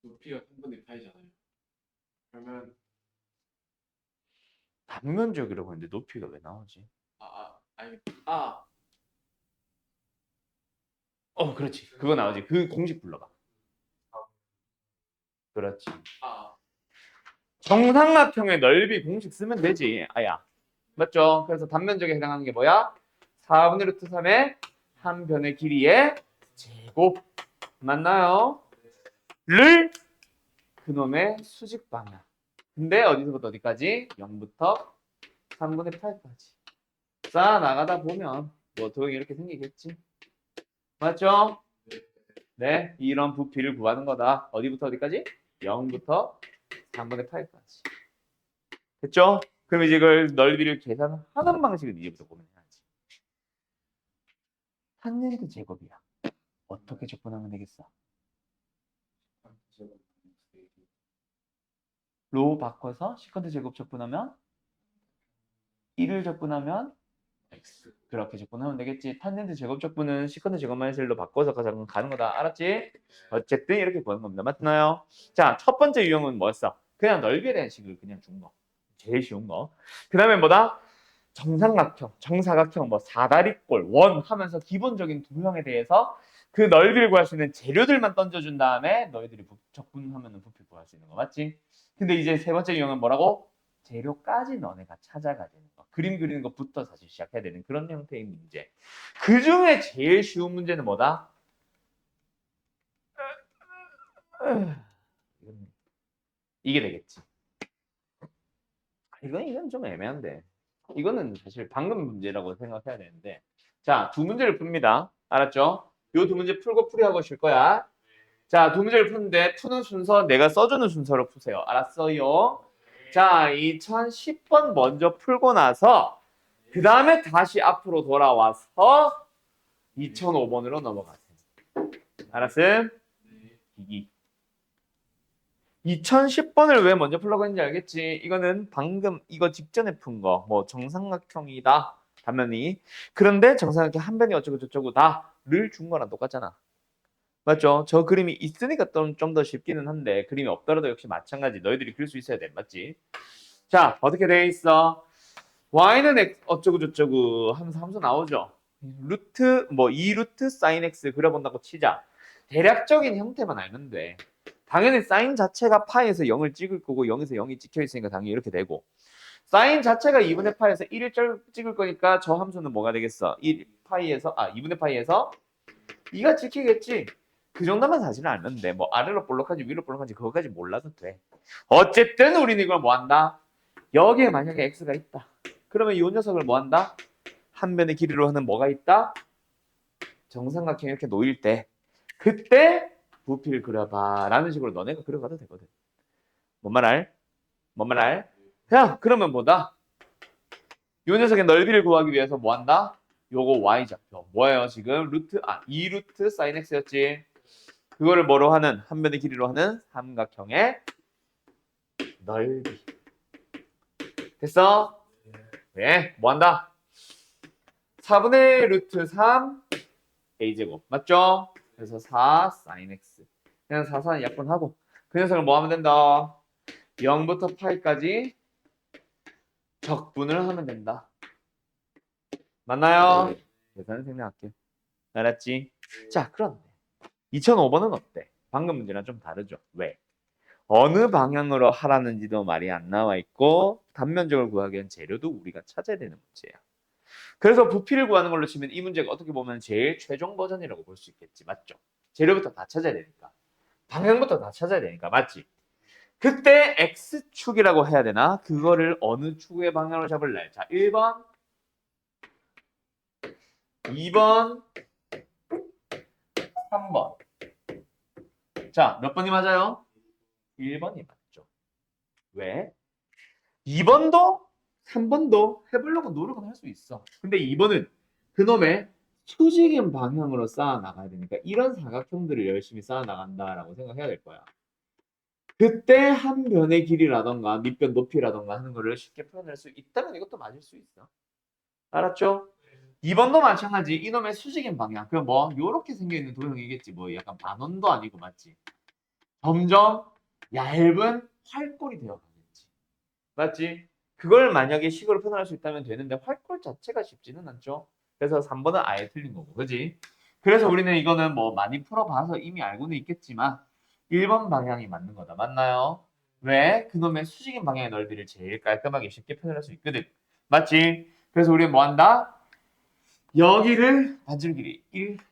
높이가 3분의 파이잖아요. 그러면 단면적이라고 했는데 높이가 왜 나오지? 아니 아 그렇지. 그거 나오지. 그 공식 불러봐. 그렇지. 아 정삼각형의 넓이 공식 쓰면 되지. 아야. 맞죠? 그래서 단면적에 해당하는 게 뭐야? 4분의 루트 3의 한 변의 길이의 제곱. 맞나요? 를 그놈의 수직 방향. 근데 어디서부터 어디까지? 0부터 3분의 8까지. 쌓아 나가다 보면 뭐 도형이 이렇게 생기겠지. 맞죠? 네, 이런 부피를 구하는 거다. 어디부터 어디까지? 0부터 3분의 8까지. 됐죠? 그럼 이제 이걸 넓이를 계산하는 방식은 이제부터 고민해야지. 탄젠트 제곱이야. 어떻게 접근하면 되겠어? 로 바꿔서 시컨트 제곱 접근하면 1을 접근하면 X. 그렇게 접근하면 되겠지. 탄젠트 제곱적분은 시컨트 제곱 마이너스 1로 바꿔서 가는 거다. 알았지? 어쨌든 이렇게 구하는 겁니다. 맞나요? 자, 첫 번째 유형은 뭐였어? 그냥 넓이에 대한 식을 그냥 준 거. 제일 쉬운 거. 그 다음에 뭐다? 정삼각형, 정사각형, 뭐 사다리꼴, 원 하면서 기본적인 도형에 대해서 그 넓이를 구할 수 있는 재료들만 던져준 다음에 너희들이 적분하면 부피 구할 수 있는 거 맞지? 근데 이제 세 번째 유형은 뭐라고? 재료까지 너네가 찾아가야 되는 거. 그림 그리는 것부터 사실 시작해야 되는 그런 형태의 문제. 그 중에 제일 쉬운 문제는 뭐다? 이게 되겠지. 이건 좀 애매한데. 이거는 사실 방금 문제라고 생각해야 되는데. 자, 두 문제를 풉니다. 알았죠? 요 두 문제 풀고 풀이하고 쉴 거야. 자, 두 문제를 푸는데 푸는 순서 내가 써주는 순서로 푸세요. 알았어요? 자, 2010번 먼저 풀고 나서 그 다음에 다시 앞으로 돌아와서 2005번으로 넘어가세요. 알았음? 기기. 2010번을 왜 먼저 풀라고 했는지 알겠지? 이거는 방금 이거 직전에 푼 거. 뭐 정삼각형이다. 단면이. 그런데 정삼각형 한 변이 어쩌고 저쩌고 다를 준 거랑 똑같잖아. 맞죠? 저 그림이 있으니까 좀 더 쉽기는 한데 그림이 없더라도 역시 마찬가지. 너희들이 그릴 수 있어야 돼. 맞지? 자, 어떻게 돼 있어? y는 x 어쩌고 저쩌고 하면서 함수 나오죠. 루트 뭐 2루트 사인 x 그려본다고 치자. 대략적인 형태만 알면 돼. 당연히 사인 자체가 파에서 0을 찍을 거고 0에서 0이 찍혀 있으니까 당연히 이렇게 되고 사인 자체가 2분의 파에서 1을 찍을 거니까 저 함수는 뭐가 되겠어? 2분의 파이에서 2가 찍히겠지. 그 정도만 사실은 알면 돼. 뭐 아래로 볼록하지 위로 볼록하지 그거까지 몰라도 돼. 어쨌든 우리는 이걸 뭐 한다? 여기에 만약에 x가 있다. 그러면 이 녀석을 뭐 한다? 한 변의 길이로 하는 뭐가 있다? 정삼각형 이렇게 놓일 때 그때 부피를 그려봐 라는 식으로 너네가 그려가도 되거든. 뭔 말 알? 뭔 말 알? 야 그러면 뭐다? 이 녀석의 넓이를 구하기 위해서 뭐 한다? 요거 y좌표 뭐예요 지금? 2루트 사인 x였지. 그거를 뭐로 하는? 한 변의 길이로 하는 삼각형의 넓이. 됐어? 네, 뭐 한다? 4분의 루트 3 a제곱 맞죠? 그래서 4 sin x 그냥 4 약분하고 그 녀석을 뭐 하면 된다? 0부터 파이까지 적분을 하면 된다. 맞나요? 계산을 생략할게요. 알았지? 자, 그런데 2005번은 어때? 방금 문제랑 좀 다르죠? 왜? 어느 방향으로 하라는지도 말이 안 나와 있고 단면적을 구하기 위한 재료도 우리가 찾아야 되는 문제야. 그래서 부피를 구하는 걸로 치면 이 문제가 어떻게 보면 제일 최종 버전이라고 볼 수 있겠지. 맞죠? 재료부터 다 찾아야 되니까. 방향부터 다 찾아야 되니까. 맞지? 그때 X축이라고 해야 되나? 그거를 어느 축의 방향으로 잡을래? 자, 1번, 2번, 3번. 자, 몇 번이 맞아요? 1번이 맞죠. 왜? 2번도 3번도 해보려고 노력은 할 수 있어. 근데 2번은 그놈의 수직인 방향으로 쌓아 나가야 되니까 이런 사각형들을 열심히 쌓아 나간다라고 생각해야 될 거야. 그때 한 변의 길이라던가 밑변 높이라던가 하는 거를 쉽게 표현할 수 있다면 이것도 맞을 수 있어. 알았죠? 2번도 마찬가지. 이놈의 수직인 방향. 그럼 뭐 요렇게 생겨있는 도형이겠지. 뭐 약간 반원도 아니고 맞지? 점점 얇은 활골이 되어가겠지. 맞지? 그걸 만약에 식으로 표현할 수 있다면 되는데 활골 자체가 쉽지는 않죠. 그래서 3번은 아예 틀린 거고. 그지? 그래서 우리는 이거는 뭐 많이 풀어봐서 이미 알고는 있겠지만 1번 방향이 맞는 거다. 맞나요? 왜? 그놈의 수직인 방향의 넓이를 제일 깔끔하게 쉽게 표현할 수 있거든. 맞지? 그래서 우리는 뭐 한다? 여기를 반지름 길이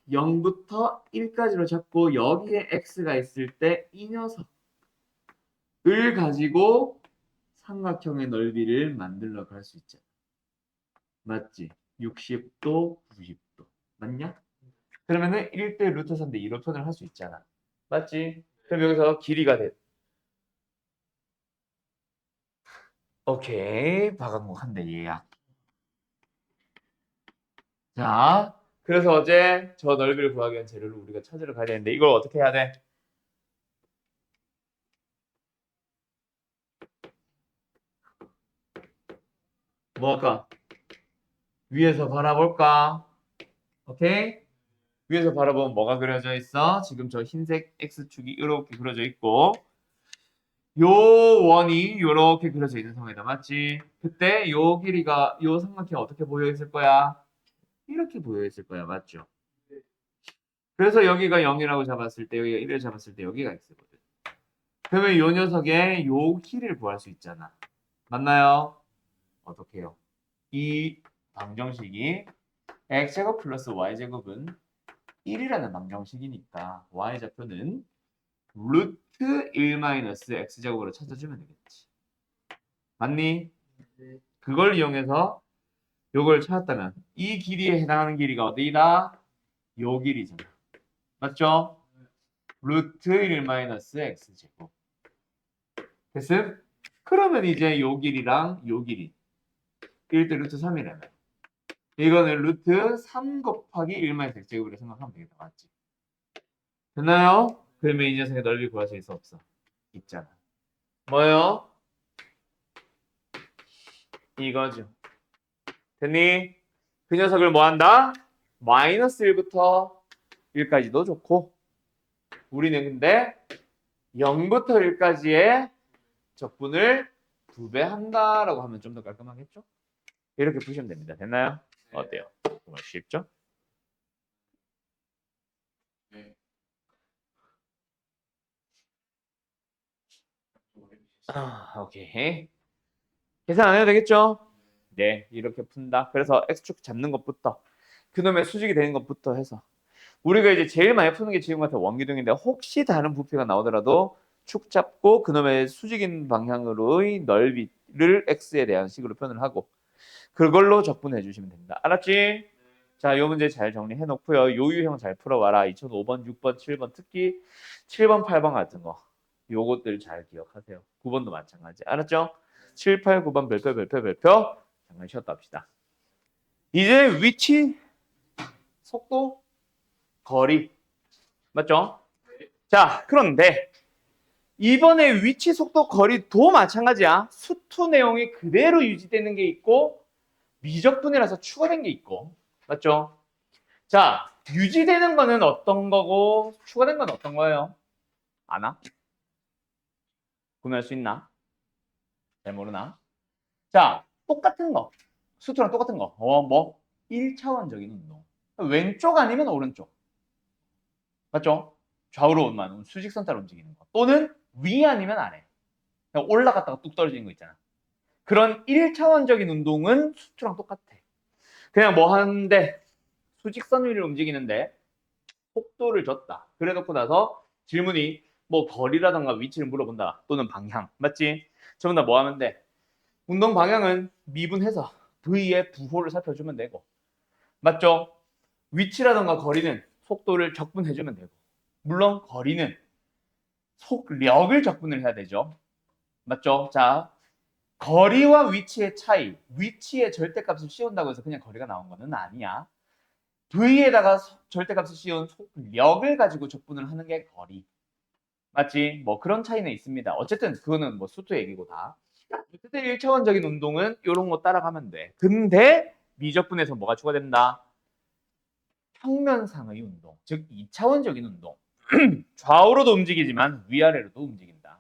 0부터 1까지로 잡고 여기에 x가 있을 때 이 녀석을 가지고 삼각형의 넓이를 만들러 갈 수 있잖아. 맞지? 60도, 90도. 맞냐? 그러면은 1대 루트 3대 2로 표현을 할 수 있잖아. 맞지? 그럼 여기서 길이가 돼. 오케이. 박항목 한대 얘야. 자, 그래서 어제 저 넓이를 구하기 위한 재료를 우리가 찾으러 가야 되는데 이걸 어떻게 해야 돼? 뭐 할까? 위에서 바라볼까? 오케이? 위에서 바라보면 뭐가 그려져 있어? 지금 저 흰색 X축이 이렇게 그려져 있고 요 원이 이렇게 그려져 있는 상황이다. 맞지? 그때 요 길이가 요 삼각형이 어떻게 보여 있을 거야? 이렇게 보여 있을 거야. 맞죠? 그래서 여기가 0이라고 잡았을 때 여기가 1을 잡았을 때 여기가 X거든. 그러면 요 녀석의 요 길이를 구할 수 있잖아. 맞나요? 어떻게 해요? 이 방정식이 x제곱 플러스 y제곱은 1이라는 방정식이니까 y좌표는 루트 1 마이너스 x제곱으로 찾아주면 되겠지. 맞니? 그걸 이용해서 요걸 찾았다면 이 길이에 해당하는 길이가 어디다? 요 길이잖아. 맞죠? 루트 1 마이너스 x제곱. 됐음? 그러면 이제 요 길이랑 요 길이 1대 루트 3이라면 이거는 루트 3 곱하기 1 마이너스 x제곱이라고 생각하면 되겠다. 맞지? 됐나요? 그러면 이 녀석의 넓이 구할 수 있어 없어? 있잖아. 뭐요? 이거죠. 됐니? 그 녀석을 뭐 한다? 마이너스 1부터 1까지도 좋고 우리는 근데 0부터 1까지의 적분을 2배 한다라고 하면 좀 더 깔끔하겠죠? 이렇게 푸시면 됩니다. 됐나요? 어때요? 정말 쉽죠? 네. 오케이. 계산 안 해도 되겠죠? 네, 이렇게 푼다. 그래서 X축 잡는 것부터 그놈의 수직이 되는 것부터 해서 우리가 이제 제일 많이 푸는 게 지금 같은 원기둥인데 혹시 다른 부피가 나오더라도 축 잡고 그놈의 수직인 방향으로의 넓이를 X에 대한 식으로 표현을 하고 그걸로 적분해 주시면 됩니다. 알았지? 자, 요 문제 잘 정리해 놓고요. 요 유형 잘 풀어봐라. 2005번, 6번, 7번 특히 7번, 8번 같은 거 요것들 잘 기억하세요. 9번도 마찬가지. 알았죠? 7, 8, 9번 별표 잠깐 쉬었다 합시다. 이제 위치, 속도, 거리 맞죠? 자, 그런데 이번에 위치, 속도, 거리도 마찬가지야. 수투 내용이 그대로 유지되는 게 있고 미적분이라서 추가된 게 있고 맞죠? 자, 유지되는 거는 어떤 거고 추가된 건 어떤 거예요? 아나? 구매할 수 있나? 잘 모르나? 자, 똑같은 거. 수투랑 똑같은 거. 뭐? 1차원적인 운동. 왼쪽 아니면 오른쪽. 맞죠? 좌우로만 수직선 따라 움직이는 거. 또는 위 아니면 아래. 그냥 올라갔다가 뚝 떨어지는 거 있잖아. 그런 1차원적인 운동은 수투랑 똑같아. 그냥 뭐 하는데 수직선 위를 움직이는데 속도를 줬다. 그래 놓고 나서 질문이 뭐 거리라던가 위치를 물어본다. 또는 방향. 맞지? 전부 다 뭐 하면 돼? 운동 방향은 미분해서 V의 부호를 살펴주면 되고. 맞죠? 위치라던가 거리는 속도를 적분해주면 되고. 물론 거리는 속력을 적분을 해야 되죠. 맞죠? 자, 거리와 위치의 차이. 위치의 절대값을 씌운다고 해서 그냥 거리가 나온 거는 아니야. V에다가 절대값을 씌운 속력을 가지고 적분을 하는 게 거리. 맞지? 뭐 그런 차이는 있습니다. 어쨌든 그거는 뭐 수트 얘기고 다. 어쨌든 1차원적인 운동은 이런 거 따라가면 돼. 근데 미적분에서 뭐가 추가된다? 평면상의 운동, 즉 2차원적인 운동. 좌우로도 움직이지만 위아래로도 움직인다.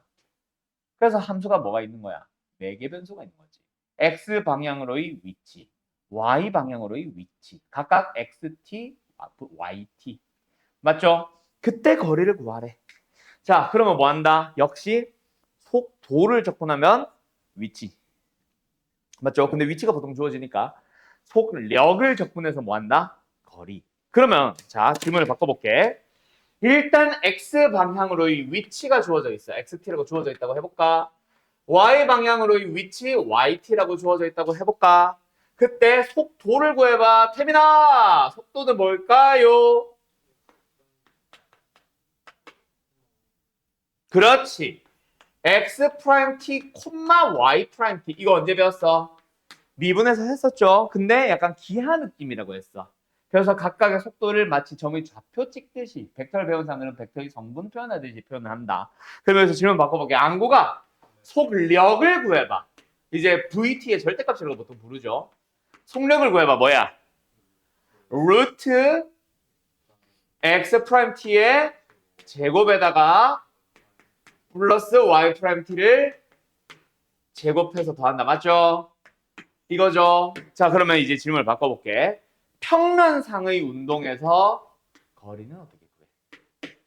그래서 함수가 뭐가 있는 거야? 4개 변수가 있는 거지. X 방향으로의 위치, Y 방향으로의 위치. 각각 XT, YT. 맞죠? 그때 거리를 구하래. 자, 그러면 뭐 한다? 역시 속도를 적분하면 위치. 맞죠? 근데 위치가 보통 주어지니까 속력을 적분해서 뭐 한다? 거리. 그러면 자, 질문을 바꿔볼게. 일단 X 방향으로의 위치가 주어져 있어. XT라고 주어져 있다고 해볼까? Y 방향으로의 위치 YT라고 주어져 있다고 해볼까? 그때 속도를 구해봐. 태민아, 속도는 뭘까요? 그렇지. X 프라임 T, Y 프라임 T. 이거 언제 배웠어? 미분에서 했었죠. 근데 약간 기하 느낌이라고 했어. 그래서 각각의 속도를 마치 점의 좌표 찍듯이 벡터를 배운 사람들은 벡터의 성분 표현하듯이 표현을 한다. 그러면서 질문 바꿔볼게. 안구가 속력을 구해봐. 이제 VT의 절대값이라고 보통 부르죠. 속력을 구해봐. 뭐야? 루트 x 프라임 t의 제곱에다가 플러스 y 프라임 t를 제곱해서 더한다. 맞죠? 이거죠. 자, 그러면 이제 질문을 바꿔볼게. 평면상의 운동에서 거리는 어떻게 구해?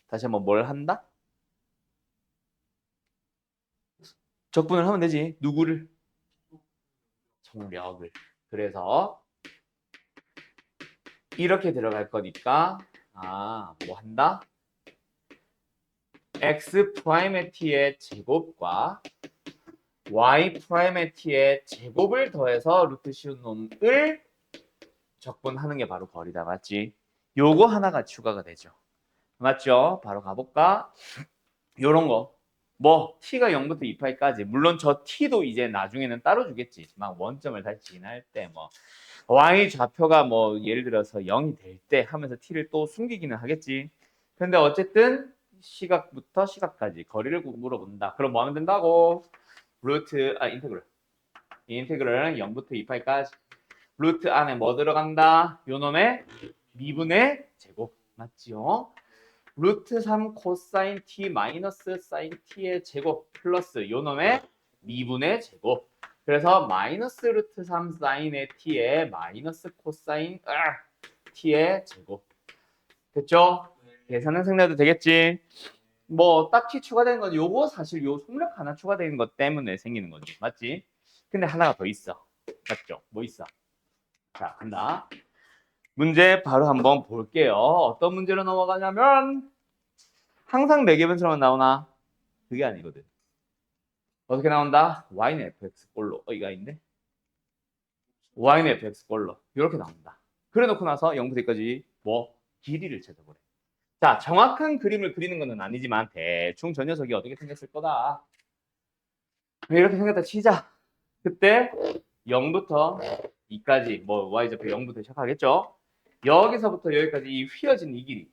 다시 한번 뭘 한다? 적분을 하면 되지. 누구를? 속력을. 그래서 이렇게 들어갈 거니까 뭐 한다? x 프라임의 t의 제곱과 y 프라임의 t의 제곱을 더해서 루트 씌운 놈을 적분하는 게 바로 거리다. 맞지? 요거 하나가 추가가 되죠. 맞죠? 바로 가볼까? 요런 거. 뭐 t가 0부터 2파이까지. 물론 저 t도 이제 나중에는 따로 주겠지. 막 원점을 다시 지날 때 뭐 y 좌표가 뭐 예를 들어서 0이 될 때 하면서 t를 또 숨기기는 하겠지. 근데 어쨌든 시각부터 시각까지 거리를 물어본다. 그럼 뭐 하면 된다고? 인테그럴. 이 인테그럴은 0부터 2파이까지. 루트 안에 뭐 들어간다? 요 놈의 미분의 제곱. 맞지요? 루트 3 코사인 t 마이너스 사인 t의 제곱 플러스 요 놈의 미분의 제곱. 그래서 마이너스 루트 3 사인의 t의 마이너스 코사인 t의 제곱. 됐죠? 계산은 생략도 되겠지? 뭐 딱히 추가되는 건 요거 사실 요 속력 하나 추가되는 것 때문에 생기는 거지. 맞지? 근데 하나가 더 있어. 맞죠? 뭐 있어? 자, 간다. 문제 바로 한번 볼게요. 어떤 문제로 넘어가냐면 항상 매개변처럼 나오나? 그게 아니거든. 어떻게 나온다? y는 fx 꼴로. 이거 아닌데? y는 fx 꼴로. 이렇게 나온다. 그래 놓고 나서 0부터 2까지 뭐? 길이를 찾아보래. 자, 정확한 그림을 그리는 것은 아니지만 대충 저 녀석이 어떻게 생겼을 거다. 이렇게 생겼다 치자. 그때 0부터 2까지 뭐 y좌표 0부터 시작하겠죠? 여기서부터 여기까지 이 휘어진 이 길이.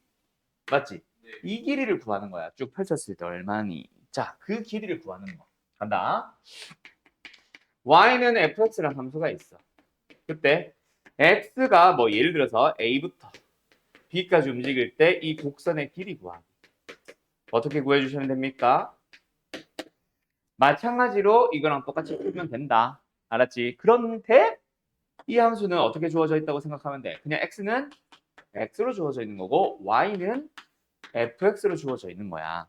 맞지? 네. 이 길이를 구하는 거야. 쭉 펼쳤을 때 얼마니? 자, 그 길이를 구하는 거. 간다. y는 fx라는 함수가 있어. 그때 x가 뭐 예를 들어서 a부터 b까지 움직일 때 이 곡선의 길이 구하기. 어떻게 구해주시면 됩니까? 마찬가지로 이거랑 똑같이 풀면 된다. 알았지? 그런데 이 함수는 어떻게 주어져 있다고 생각하면 돼? 그냥 x는 x로 주어져 있는 거고 y는 fx로 주어져 있는 거야.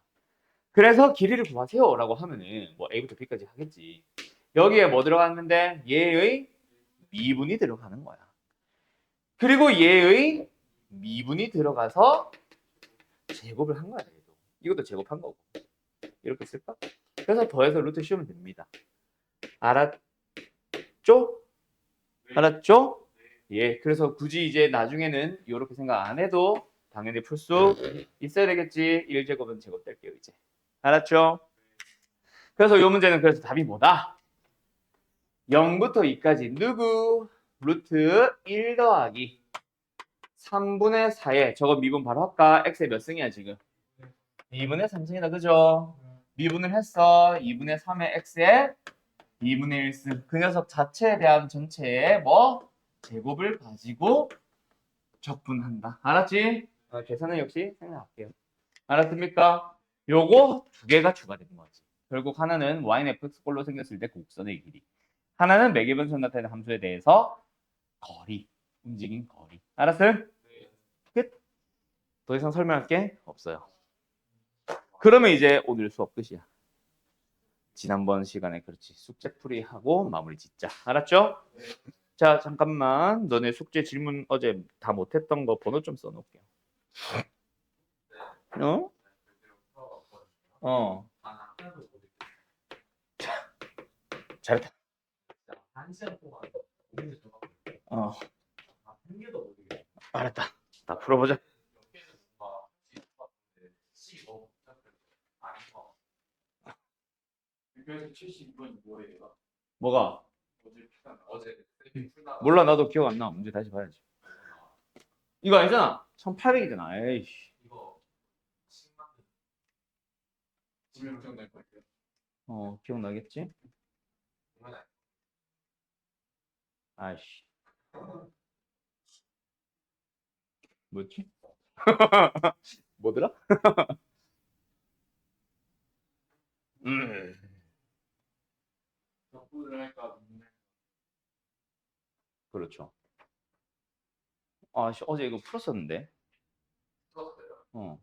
그래서 길이를 구하세요 라고 하면은 뭐 a부터 b까지 하겠지. 여기에 뭐 들어갔는데 얘의 미분이 들어가는 거야. 그리고 얘의 미분이 들어가서 제곱을 한 거야. 얘도. 이것도 제곱한 거고. 이렇게 쓸까? 그래서 더해서 루트 씌우면 됩니다. 알았죠? 알았죠? 예, 그래서 굳이 이제 나중에는 이렇게 생각 안 해도 당연히 풀 수 있어야 되겠지. 1제곱은 제곱 뗄게요, 이제. 알았죠? 그래서 이 문제는 그래서 답이 뭐다? 0부터 2까지 누구? 루트 1 더하기 3분의 4에 저거 미분 바로 할까? x의 몇 승이야 지금? 2분의 3승이다 그죠? 미분을 했어. 2분의 3의 x에 2분의 1승. 그 녀석 자체에 대한 전체의 뭐? 제곱을 가지고 적분한다. 알았지? 계산은 역시 생각할게요. 알았습니까? 요거 두 개가 추가되는 거지. 결국 하나는 y는 fx꼴로 생겼을 때 곡선의 길이. 하나는 매개변선 나타내는 함수에 대해서 거리, 움직인 거리. 알았어요? 끝. 더 이상 설명할 게 없어요. 그러면 이제 오늘 수업 끝이야. 지난번 시간에 그렇지 숙제풀이하고 마무리 짓자. 알았죠? 자 잠깐만 너네 숙제 질문 어제 다 못했던 거 번호 좀 써놓을게요. 어? 어. 잘했다. 한 시간 동안 고민을 좀 하고 어. 한 개도 모르겠어. 알았다. 다 풀어보자. 몇 개는 뭔가 할수 있을 것 같은데 C 너무 복잡해서 안 거. 그래서 72번이 뭐예요? 뭐가? 어제 풀다가 몰라 나도 기억 안 나. 문제 다시 봐야지. 이거 아니잖아. 1800이잖아. 에이씨. 이거 10만 지금 정도일 것 같아요. 기억나겠지? 정말 아이씨. 뭐지? 뭐더라? 적분을 할까? 그렇죠. 아씨, 어제 이거 풀었었는데. 풀었어요. 어.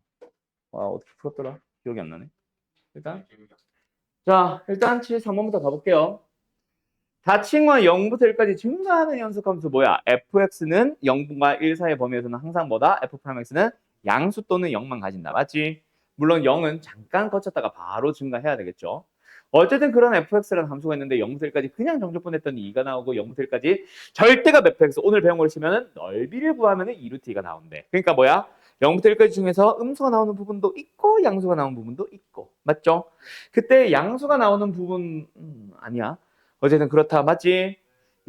아, 어떻게 풀었더라? 기억이 안 나네. 일단. 기억이 안 나요. 자, 일단 73번부터 가볼게요. 다칭과 0부터 1까지 증가하는 연속함수 뭐야? fx는 0분과 1 사이의 범위에서는 항상 뭐다? f'x는 양수 또는 0만 가진다. 맞지? 물론 0은 잠깐 거쳤다가 바로 증가해야 되겠죠. 어쨌든 그런 fx라는 함수가 있는데 0부터 1까지 그냥 정적분했더니 2가 나오고 0부터 1까지 절대값 fx 오늘 배운 걸 치면은 넓이를 구하면 2루트가 나온대. 그러니까 뭐야? 0부터 1까지 중에서 음수가 나오는 부분도 있고 양수가 나오는 부분도 있고. 맞죠? 그때 양수가 나오는 부분 아니야. 어쨌든 그렇다. 맞지?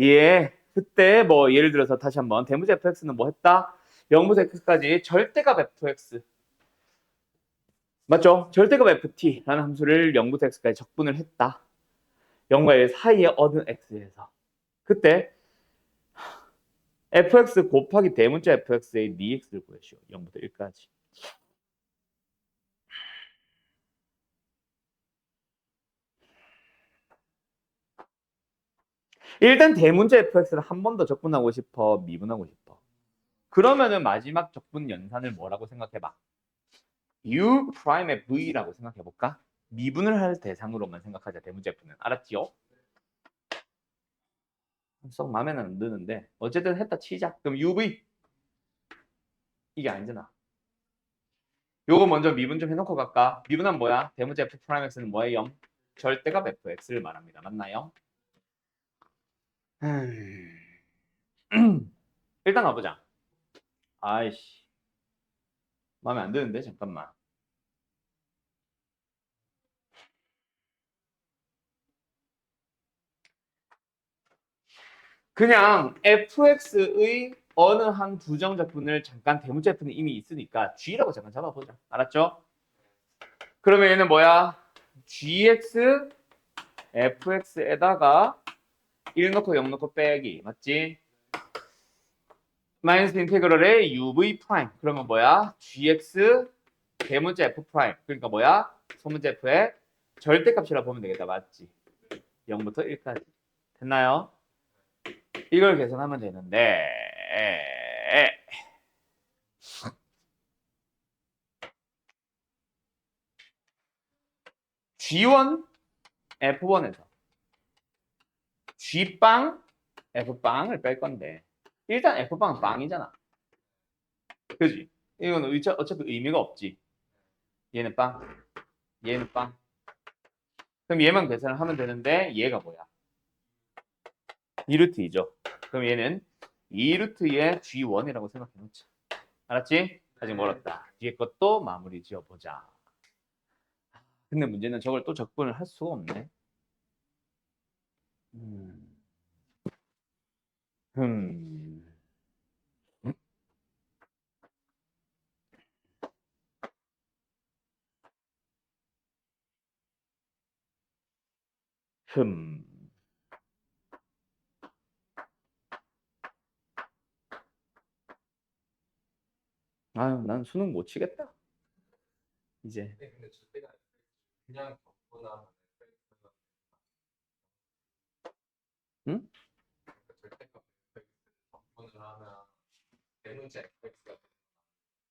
예. 그때 뭐 예를 들어서 다시 한번 대문자 fx는 뭐 했다? 0부터 x까지 절대값 fx. 맞죠? 절대값 ft라는 함수를 0부터 x까지 적분을 했다. 0과 1 사이에 얻은 x에서. 그때 fx 곱하기 대문자 fx의 dx를 구해시오. 0부터 1까지. 일단 대문자 fx를 한 번 더 적분하고 싶어? 미분하고 싶어? 그러면은 마지막 적분 연산을 뭐라고 생각해봐? U'의 V라고 생각해볼까? 미분을 할 대상으로만 생각하자. 대문자 f는. 알았지요? 썩 마음에는 안 드는데 어쨌든 했다 치자. 그럼 UV 이게 아니잖아. 요거 먼저 미분 좀 해놓고 갈까? 미분은 뭐야? 대문자 f'x는 뭐예요? 절대값 fx를 말합니다. 맞나요? 일단 가보자. 아이씨 마음에 안 드는데 잠깐만. 그냥 fx의 어느 한 부정적분을 잠깐 대문자 f는 이미 있으니까 g라고 잠깐 잡아보자. 알았죠? 그러면 얘는 뭐야? gx fx에다가 1 넣고 0 넣고 빼기. 맞지? 마이너스 인테그럴의 uv 프라임. 그러면 뭐야? gx 대문자 f 프라임. 그러니까 뭐야? 소문자 f의 절대값이라 보면 되겠다. 맞지? 0부터 1까지. 됐나요? 이걸 계산하면 되는데 G1 F1에서 G빵 F빵을 뺄 건데 일단 F빵은 빵이잖아. 그지? 이건 어차피 의미가 없지. 얘는 빵, 얘는 빵. 그럼 얘만 계산을 하면 되는데 얘가 뭐야? 2루트이죠. 그럼 얘는 2루트의 G1이라고 생각해 놓자. 알았지? 아직 멀었다. 뒤에 것도 마무리 지어보자. 근데 문제는 저걸 또 적분을 할 수가 없네. 음. 흠. 흠. 아유, 난 수능 못 치겠다. 이제. 근데 절대가 그냥 적분하면 응? 절대값 적분을 하면 대문자 fx가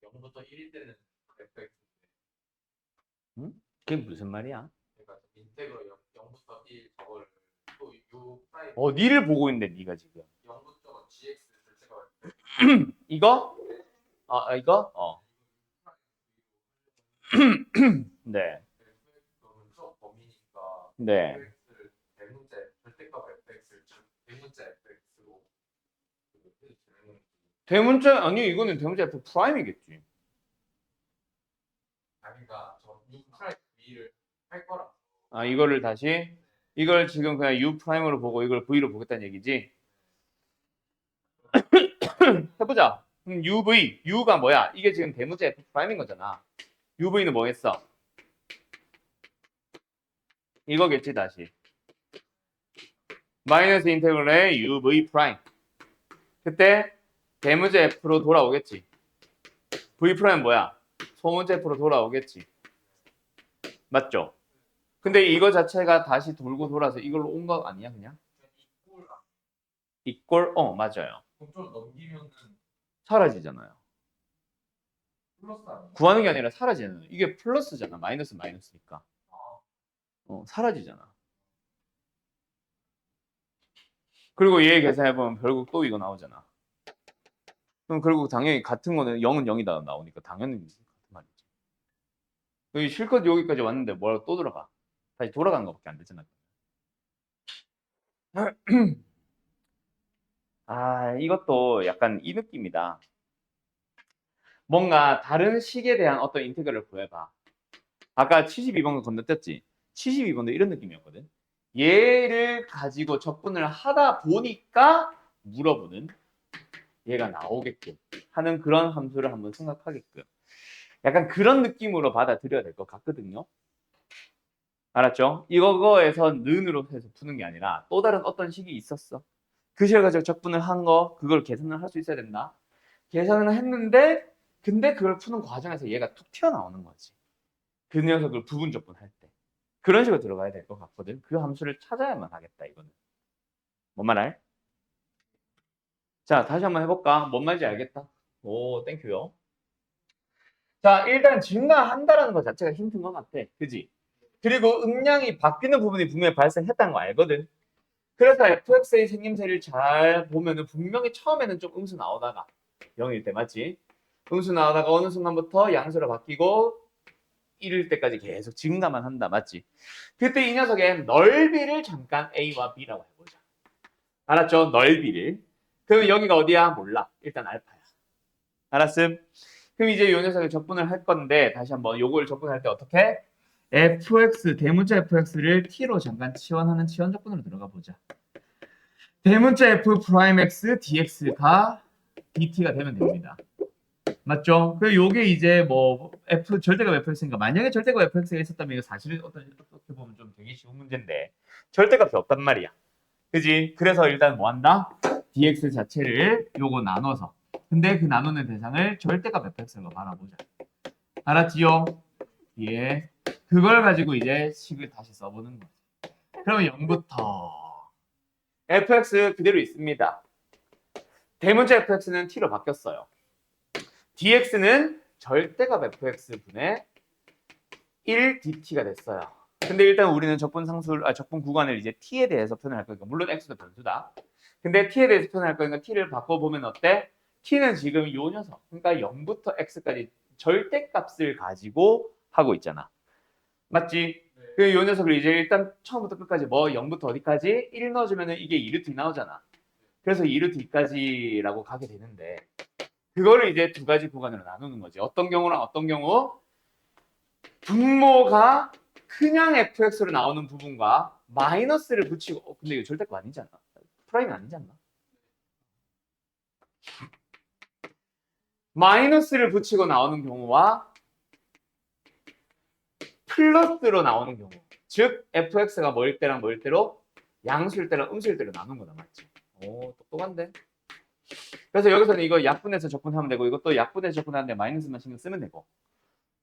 0부터 1일 때는 fx 응? 그게 무슨 말이야? 그러니까 인테그럴 0부터 1 저거를 또 u 프라임 어디를 보고 있는데 네가 지금? 0부터 gx 절대값 이거? 이거? 네. 그러면 수업 범위니까 네. fx를 대문자 절대값 fx를 대문자 fx로 대문자 아니 이거는 대문자 F 프라임이겠지. 아니가 저 u 프라임 v를 할 거라 아 이거를 다시 이걸 지금 그냥 U 프라임으로 보고 이걸 V로 보겠다는 얘기지. 해보자. UV, U가 뭐야? 이게 지금 대문자 F 프라임인 거잖아. UV는 뭐 했어? 이거겠지 다시. 마이너스 인테그랄의 uv 프라임. 그때 대문자 f로 돌아오겠지. v 프라임 뭐야? 소문자 f로 돌아오겠지. 맞죠? 근데 이거 자체가 다시 돌고 돌아서 이걸로 온 거 아니야 그냥? 이꼴 이꼴 맞아요. 그럼 좀 넘기면은 사라지잖아요. 플러스 아니야? 구하는 게 아니라 사라지잖아요. 이게 플러스잖아. 마이너스 마이너스니까. 사라지잖아. 그리고 얘 계산해보면 결국 또 이거 나오잖아. 그럼 결국 당연히 같은 거는 0은 0이다 나오니까 당연히 같은 말이지. 여기 실컷 여기까지 왔는데 뭐라고 또 돌아가. 다시 돌아가는 것밖에 안 되잖아. 아, 이것도 약간 이 느낌이다. 뭔가 다른 식에 대한 어떤 인테그럴을 구해봐. 아까 72번도 건너뛰었지? 72번도 이런 느낌이었거든. 얘를 가지고 적분을 하다 보니까 물어보는 얘가 나오게끔 하는 그런 함수를 한번 생각하게끔. 약간 그런 느낌으로 받아들여야 될 것 같거든요. 알았죠? 이거에서 는으로 해서 푸는 게 아니라 또 다른 어떤 식이 있었어. 그 식을 가지고 적분을 한 거, 그걸 계산을 할 수 있어야 된다. 계산을 했는데, 근데 그걸 푸는 과정에서 얘가 툭 튀어나오는 거지. 그 녀석을 부분 적분할 때. 그런 식으로 들어가야 될 것 같거든. 그 함수를 찾아야만 하겠다, 이거는. 뭔 말할? 자, 다시 한번 해볼까? 뭔 말인지 알겠다. 오, 땡큐요. 자, 일단 증가한다라는 것 자체가 힌트인 것 같아. 그지? 그리고 음량이 바뀌는 부분이 분명히 발생했다는 거 알거든. 그래서 fx의 생김새를 잘 보면은 분명히 처음에는 좀 음수 나오다가 0일 때 맞지? 음수 나오다가 어느 순간부터 양수로 바뀌고 1일 때까지 계속 증가만 한다 맞지? 그때 이 녀석의 넓이를 잠깐 a와 b라고 해보자. 알았죠? 넓이를. 그럼 여기가 어디야? 몰라. 일단 알파야. 알았음? 그럼 이제 이 녀석을 적분을 할 건데 다시 한번 요걸 적분할 때 어떻게? fx, 대문자 fx를 t로 잠깐 치환하는 치환 적분으로 들어가 보자. 대문자 f 프라임 x dx가 dt가 되면 됩니다. 맞죠? 그 요게 이제 뭐 f 절대값 fx니까 만약에 절대값 fx가 있었다면 이거 사실은 어떻게 보면 좀 되게 쉬운 문제인데 절대값이 없단 말이야. 그지? 그래서 일단 뭐 한다? dx 자체를 요거 나눠서 근데 그 나누는 대상을 절대값 fx로 바라보자. 알았지요? 예. 그걸 가지고 이제 식을 다시 써보는 거지. 그러면 0부터 fx 그대로 있습니다. 대문자 fx는 t로 바뀌었어요. dx는 절대값 fx분의 1 dt가 됐어요. 근데 일단 우리는 적분 구간을 이제 t에 대해서 표현할 거니까 물론 x도 변수다. 근데 t에 대해서 표현할 거니까 t를 바꿔보면 어때? t는 지금 요 녀석, 그러니까 0부터 x까지 절대값을 가지고 하고 있잖아. 맞지? 네. 그 요 녀석을 이제 일단 처음부터 끝까지 뭐 0부터 어디까지 1 넣어주면은 이게 2루트 나오잖아. 그래서 2루트까지라고 가게 되는데 그거를 이제 두 가지 구간으로 나누는 거지. 어떤 경우랑 어떤 경우? 분모가 그냥 fx로 나오는 부분과 마이너스를 붙이고 근데 이거 절대값 아니잖아. 프라임이 아니잖아. 마이너스를 붙이고 나오는 경우와 플러스로 나오는 경우. 즉 fx가 뭐일 때랑 뭐일 때로 양수일 때랑 음수일 때로 나눈 거다. 맞지? 오, 똑똑한데? 그래서 여기서는 이거 약분해서 적분하면 되고 이것도 약분해서 적분하는데 마이너스만 신경 쓰면 되고.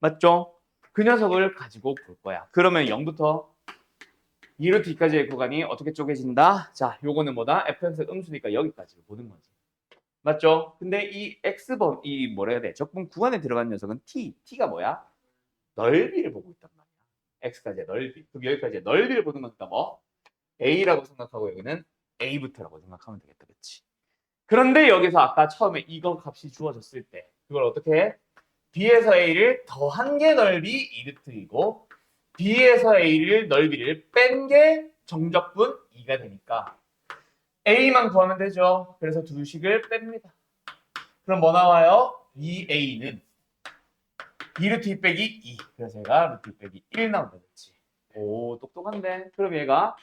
맞죠? 그 녀석을 가지고 볼 거야. 그러면 0부터 2루트까지의 구간이 어떻게 쪼개진다? 자, 요거는 뭐다? fx 음수니까 여기까지 보는 거지. 맞죠? 근데 이 x번, 이 뭐라 해야 돼? 적분 구간에 들어간 녀석은 t가 뭐야? 넓이를 보고 있단 말이야. x까지의 넓이. 그럼 여기까지의 넓이를 보는 거니까 뭐? a라고 생각하고 여기는 a부터라고 생각하면 되겠다. 그치? 그런데 여기서 아까 처음에 이거 값이 주어졌을 때 그걸 어떻게 해? b에서 a를 더한 게 넓이 2루트이고 b에서 a를 넓이를 뺀 게 정적분 2가 되니까 a만 구하면 되죠. 그래서 두 식을 뺍니다. 그럼 뭐 나와요? 2a는 2루트 2 빼기 2. 그래서 얘가 루트 2 빼기 1 나온다 그랬지. 오, 똑똑한데? 그럼 얘가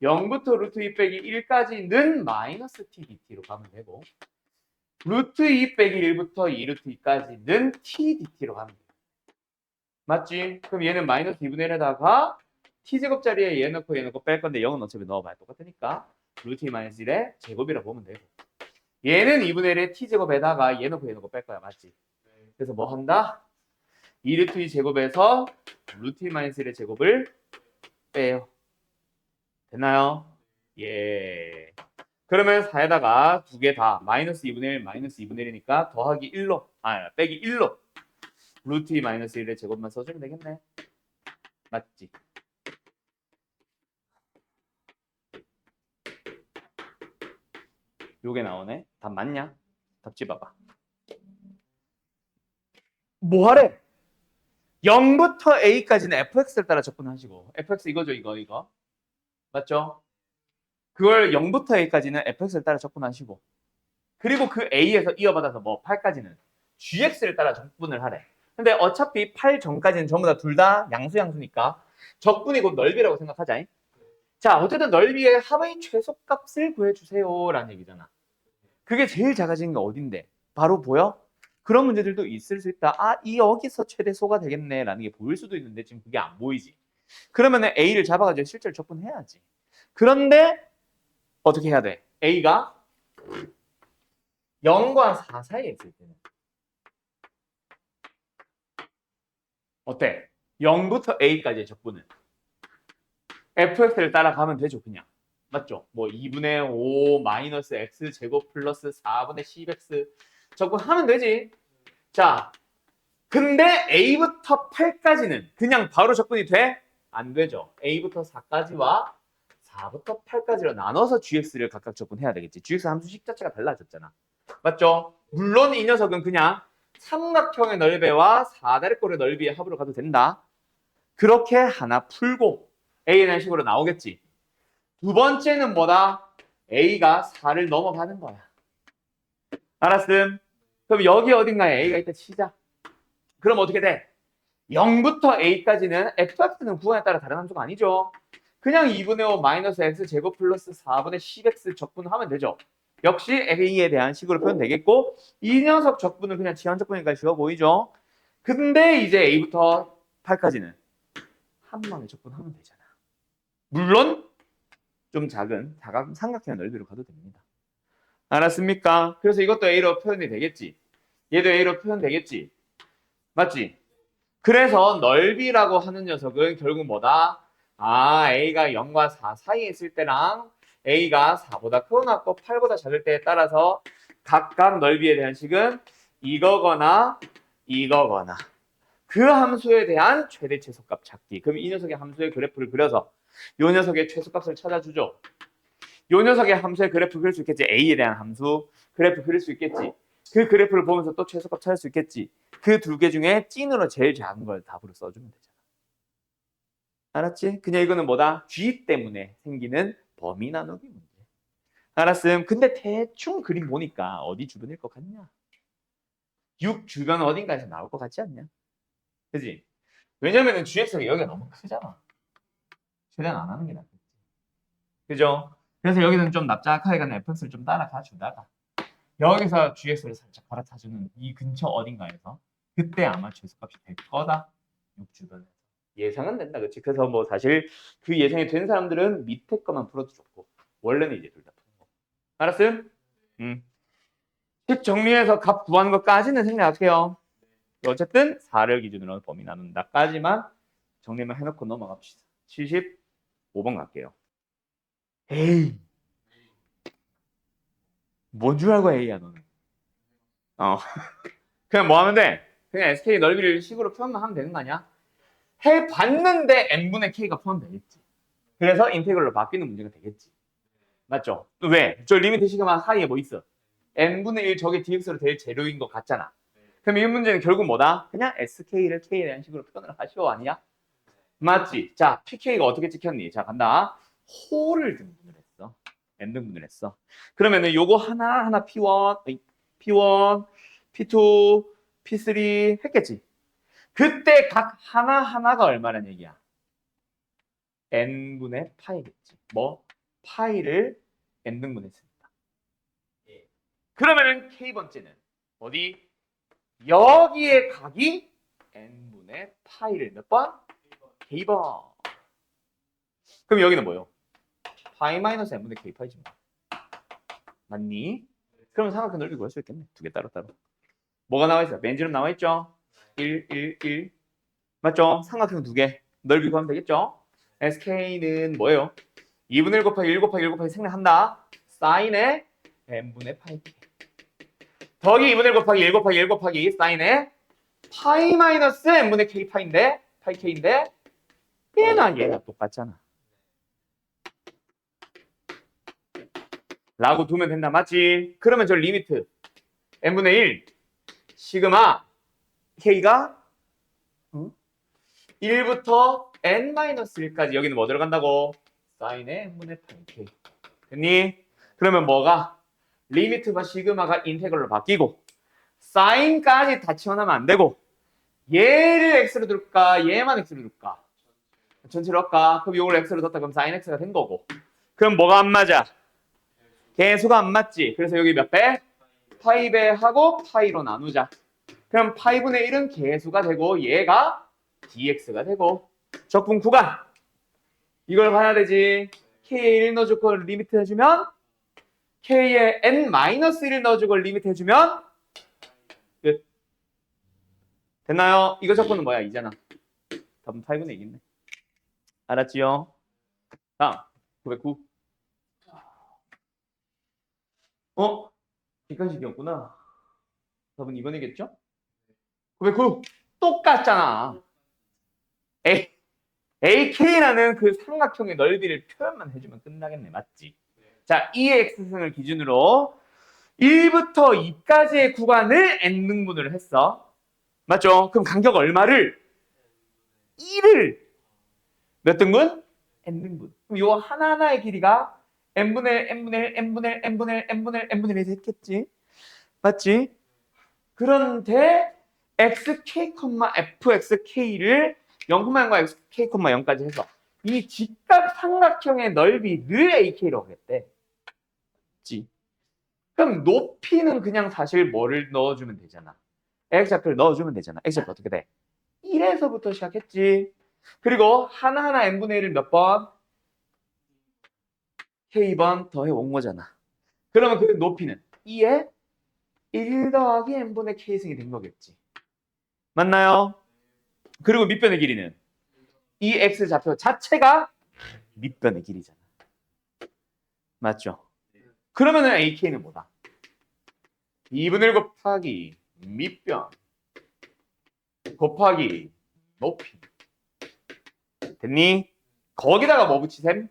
0부터 루트 2 빼기 1까지는 마이너스 t dt로 가면 되고 루트 2 빼기 1부터 2루트 2까지는 t dt로 가면 돼. 맞지? 그럼 얘는 마이너스 2분의 1에다가 t제곱 자리에 얘 넣고 뺄 건데 0은 어차피 넣어봐야 똑같으니까 루트 2 마이너스 1의 제곱이라고 보면 되고 얘는 2분의 1의 t제곱에다가 얘 놓고 얘 놓고 뺄 거야. 맞지? 그래서 뭐 한다? 2루트 2 제곱에서 루트 2 마이너스 1의 제곱을 빼요. 됐나요? 예. 그러면 4에다가 두 개 다 마이너스 2분의 1 마이너스 2분의 1이니까 더하기 1로 빼기 1로 루트 2 마이너스 1의 제곱만 써주면 되겠네. 맞지? 요게 나오네. 답 맞냐? 답 집어봐. 뭐 하래? 0부터 a까지는 fx를 따라 접근하시고 fx 이거죠 이거 맞죠? 그걸 0부터 a까지는 fx를 따라 접근하시고 그리고 그 a에서 이어받아서 뭐 8까지는 gx를 따라 접근을 하래. 근데 어차피 8 전까지는 전부 다 둘 다 양수니까 적분이 곧 넓이라고 생각하자. 자 어쨌든 넓이의 합의 최소값을 구해주세요 라는 얘기잖아. 그게 제일 작아지는 게 어딘데? 바로 보여? 그런 문제들도 있을 수 있다. 아, 이 여기서 최대소가 되겠네 라는 게 보일 수도 있는데 지금 그게 안 보이지. 그러면은 A를 잡아가지고 실제로 접근해야지. 그런데 어떻게 해야 돼? A가 0과 4 사이에 있을 때는 어때? 0부터 A까지의 적분은 fx를 따라가면 되죠 그냥. 맞죠? 뭐 2분의 5 마이너스 x 제곱 플러스 4분의 10x 적분하면 되지. 자, 근데 a부터 8까지는 그냥 바로 적분이 돼? 안 되죠. a부터 4까지와 4부터 8까지로 나눠서 gx를 각각 적분해야 되겠지. gx 함수식 자체가 달라졌잖아. 맞죠? 물론 이 녀석은 그냥 삼각형의 넓이와 4다리꼴의 넓이의 합으로 가도 된다. 그렇게 하나 풀고 A에 대한 식으로 나오겠지. 두 번째는 뭐다? A가 4를 넘어가는 거야. 알았음? 그럼 여기 어딘가에 A가 있다 치자. 그럼 어떻게 돼? 0부터 A까지는 fx는 구간에 따라 다른 함수가 아니죠. 그냥 2분의 5 마이너스 x 제곱 플러스 4분의 10x 적분하면 되죠. 역시 A에 대한 식으로 표현되겠고 이 녀석 적분은 그냥 지연 적분이니까 쉬워 보이죠. 근데 이제 A부터 8까지는 한 방에 적분하면 되잖아. 물론 좀 작은 삼각형의 넓이로 가도 됩니다. 알았습니까? 그래서 이것도 A로 표현이 되겠지. 얘도 A로 표현되겠지. 맞지? 그래서 넓이라고 하는 녀석은 결국 뭐다? 아, A가 0과 4 사이에 있을 때랑 A가 4보다 크거나 8보다 작을 때에 따라서 각각 넓이에 대한 식은 이거거나 이거거나 그 함수에 대한 최대 최소값 찾기. 그럼 이 녀석의 함수의 그래프를 그려서 이 녀석의 최소값을 찾아주죠. 이 녀석의 함수의 그래프 그릴 수 있겠지. A에 대한 함수 그래프 그릴 수 있겠지. 그 그래프를 보면서 또 최소값 찾을 수 있겠지. 그 두 개 중에 찐으로 제일 작은 걸 답으로 써주면 되잖아. 알았지? 그냥 이거는 뭐다? G 때문에 생기는 범위 나누기 문제. 알았음? 근데 대충 그림 보니까 어디 주변일 것 같냐? 6 주변 어딘가에서 나올 것 같지 않냐? 그지? 왜냐면은 GX가 여기가 너무 크잖아. 최대한 안 하는 게 낫겠지. 그죠? 그래서 여기는 좀 납작하게 가는 fx를 좀 따라가 주다가 여기서 gx를 살짝 갈아타주는 이 근처 어딘가에서 그때 아마 최소값이 될 거다. 6주변에서. 예상은 된다. 그치? 그래서 뭐 사실 그 예상이 된 사람들은 밑에 거만 풀어도 좋고 원래는 이제 둘 다 푸는 거. 알았음? 식 정리해서 값 구하는 것까지는 생략할게요. 어쨌든 4를 기준으로 범위 나눈다까지만 정리만 해놓고 넘어갑시다. 75번 갈게요. 에이, 뭔 줄 알고 A야 너는? 그냥 뭐 하면 돼? 그냥 SK 넓이를 식으로 표현만 하면 되는 거 아니야? 해봤는데 n분의 k가 포함되겠지. 그래서 인테그럴로 바뀌는 문제가 되겠지. 맞죠? 왜? 저 리미트 시그마 사이에 뭐 있어? n분의 1 저게 dx로 될 재료인 것 같잖아. 그럼 이 문제는 결국 뭐다? 그냥 sk를 k에 대한 식으로 표현을 하시오 아니야? 맞지? 자, pk가 어떻게 찍혔니? 자, 간다. 홀을 등분을 했어. n 등분을 했어. 그러면은 요거 하나하나 p1, p2, p3 했겠지? 그때 각 하나하나가 얼마란 얘기야? n분의 파이겠지. 뭐? 파이를 n등분했습니다. 그러면은 k번째는 어디? 여기에 각이 n분의 파이를 몇 번? k번. 그럼 여기는 뭐요? 파이 마이너스 n분의 k 파이지 뭐. 맞니? 그러면 삼각형 넓이 구할 수 있겠네. 두 개 따로따로. 뭐가 나와 있어? 맨 지름 나와 있죠? 1, 1, 1. 맞죠? 삼각형 두 개. 넓이 구하면 되겠죠? SK는 뭐예요? 2분의 1 곱하기 1 곱하기 1 곱하기 생략한다. 사인의 n분의 파이 k. 더하기 2분의 1 곱하기 1 곱하기 1 곱하기 사인의 파이 마이너스 n분의 k 파인데 파이 k인데 얘나 똑같잖아. 라고 두면 된다. 맞지? 그러면 저 리미트 n분의 1 시그마 k가 1부터 n-1까지 여기는 뭐 들어간다고? 사인의 n분의 파이 k. 됐니? 그러면 뭐가? 리미트가 시그마가 인테그럴로 바뀌고 사인까지 다 치워나면 안 되고 얘를 x로 둘까? 얘만 x로 둘까? 전체로 할까? 그럼 이걸 x로 뒀다 그럼 sin x가 된 거고 그럼 뭐가 안 맞아? 개수가 안 맞지? 그래서 여기 몇 배? 파이 배 하고 파이로 나누자. 그럼 파이분의 1은 개수가 되고 얘가 dx가 되고 적분 구간 이걸 봐야 되지. k에 1 넣어주고 리미트 해주면 k에 n-1을 넣어주고 리미트 해주면 끝. 됐나요? 이거 적분은 뭐야? 이잖아. 답은 8분의 2겠네. 알았지요? 다음 909. 객관식이었구나. 답은 2번이겠죠? 909 똑같잖아. AK라는 그 삼각형의 넓이를 표현만 해주면 끝나겠네. 맞지? 자, 이의 x승을 기준으로 1부터 2까지의 구간을 n등분을 했어. 맞죠? 그럼 간격 얼마를? 1을 몇 등분? n등분. 그럼 요 하나하나의 길이가 n분의 1 했겠지? 맞지? 그런데 xk, fxk를 0,0과 xk, 0까지 해서 이 직각 삼각형의 넓이를 ak라고 했대. 맞지? 그럼 높이는 그냥 사실 뭐를 넣어주면 되잖아. x좌표를 넣어주면 되잖아. x좌표 어떻게 돼? 1에서부터 시작했지. 그리고 하나하나 n분의 1을 몇 번? k번 더해 온 거잖아. 그러면 그 높이는 2에 1 더하기 n분의 k승이 된 거겠지. 맞나요? 그리고 밑변의 길이는 이 x좌표 자체가 밑변의 길이잖아. 맞죠? 그러면은 ak는 뭐다? 2분의 1 곱하기 밑변 곱하기 높이. 됐니? 거기다가 뭐 붙이셈?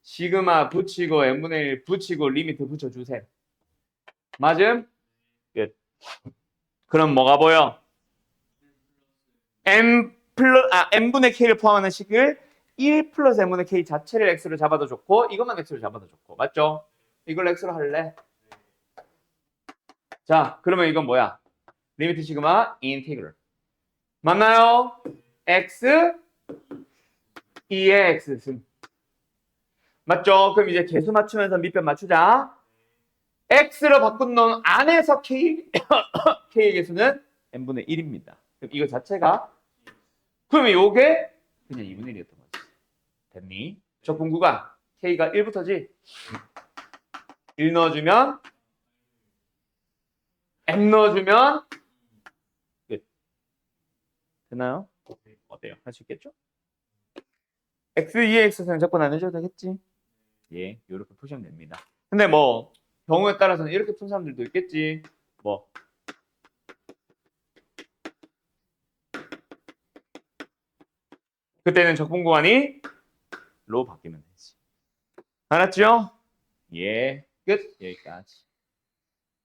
시그마 붙이고 n분의 1 붙이고 리미트 붙여주셈. 맞음? 끝. 그럼 뭐가 보여? n분의 k를 포함하는 식을 1 플러스 n분의 k 자체를 x로 잡아도 좋고 이것만 x로 잡아도 좋고. 맞죠? 이걸 x로 할래? 자, 그러면 이건 뭐야? 리미트 시그마 인티그럴. 맞나요? x 2의 x승. 맞죠? 그럼 이제 개수 맞추면서 밑변 맞추자. x로 바꾼 놈 안에서 k의 개수는 n분의 1입니다. 그럼 이거 자체가 그러면 요게 그냥 2분의 1이었던 거지. 됐니? 적분 구간 k가 1부터지. 1 넣어주면 n 넣어주면 끝. 됐나요? 어때요? 할 수 있겠죠? x, 2의 x는 적분 안 해줘도 되겠지? 예, 이렇게 푸시면 됩니다. 근데 뭐 경우에 따라서는 이렇게 푼 사람들도 있겠지. 뭐 그때는 적분 구간이 로 바뀌면 되지. 알았죠? 예, 끝. 여기까지.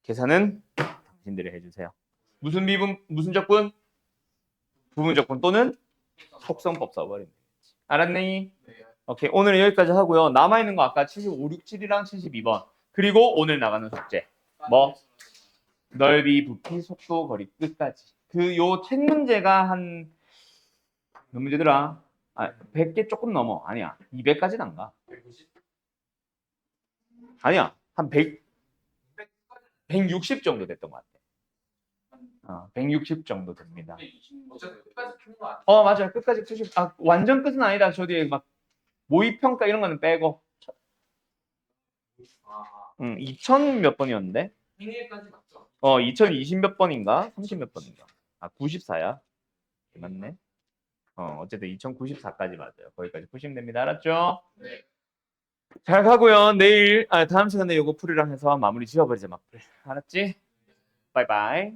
계산은 당신들이 해주세요. 무슨 미분, 무슨 적분? 부분 적분 또는 속성법 써버리면 되겠지. 알았니? 오케이, 오늘은 여기까지 하고요. 남아있는 거 아까 75, 6, 7이랑 72번. 그리고 오늘 나가는 숙제. 뭐? 넓이, 부피, 속도, 거리 끝까지. 그 요 책 문제가 한 몇 문제더라? 100개 조금 넘어. 아니야. 200까지는 안 가. 190? 아니야. 한 160 정도 됐던 것 같아. 160 정도 됩니다. 어쨌든 끝까지 푼거 아니야? 맞아요. 끝까지 70. 완전 끝은 아니다. 저 뒤에 막 모의평가 이런 거는 빼고 아, 2000 몇 번이었는데? 생일까지 맞죠? 2020 몇 번인가? 30 몇 번인가? 94야. 맞네. 어쨌든 2094까지 맞아요. 거기까지 푸시면 됩니다. 알았죠? 네. 잘 가고요. 다음 시간에 요거 풀이랑 해서 마무리 지어버리자, 막. 알았지? 바이바이.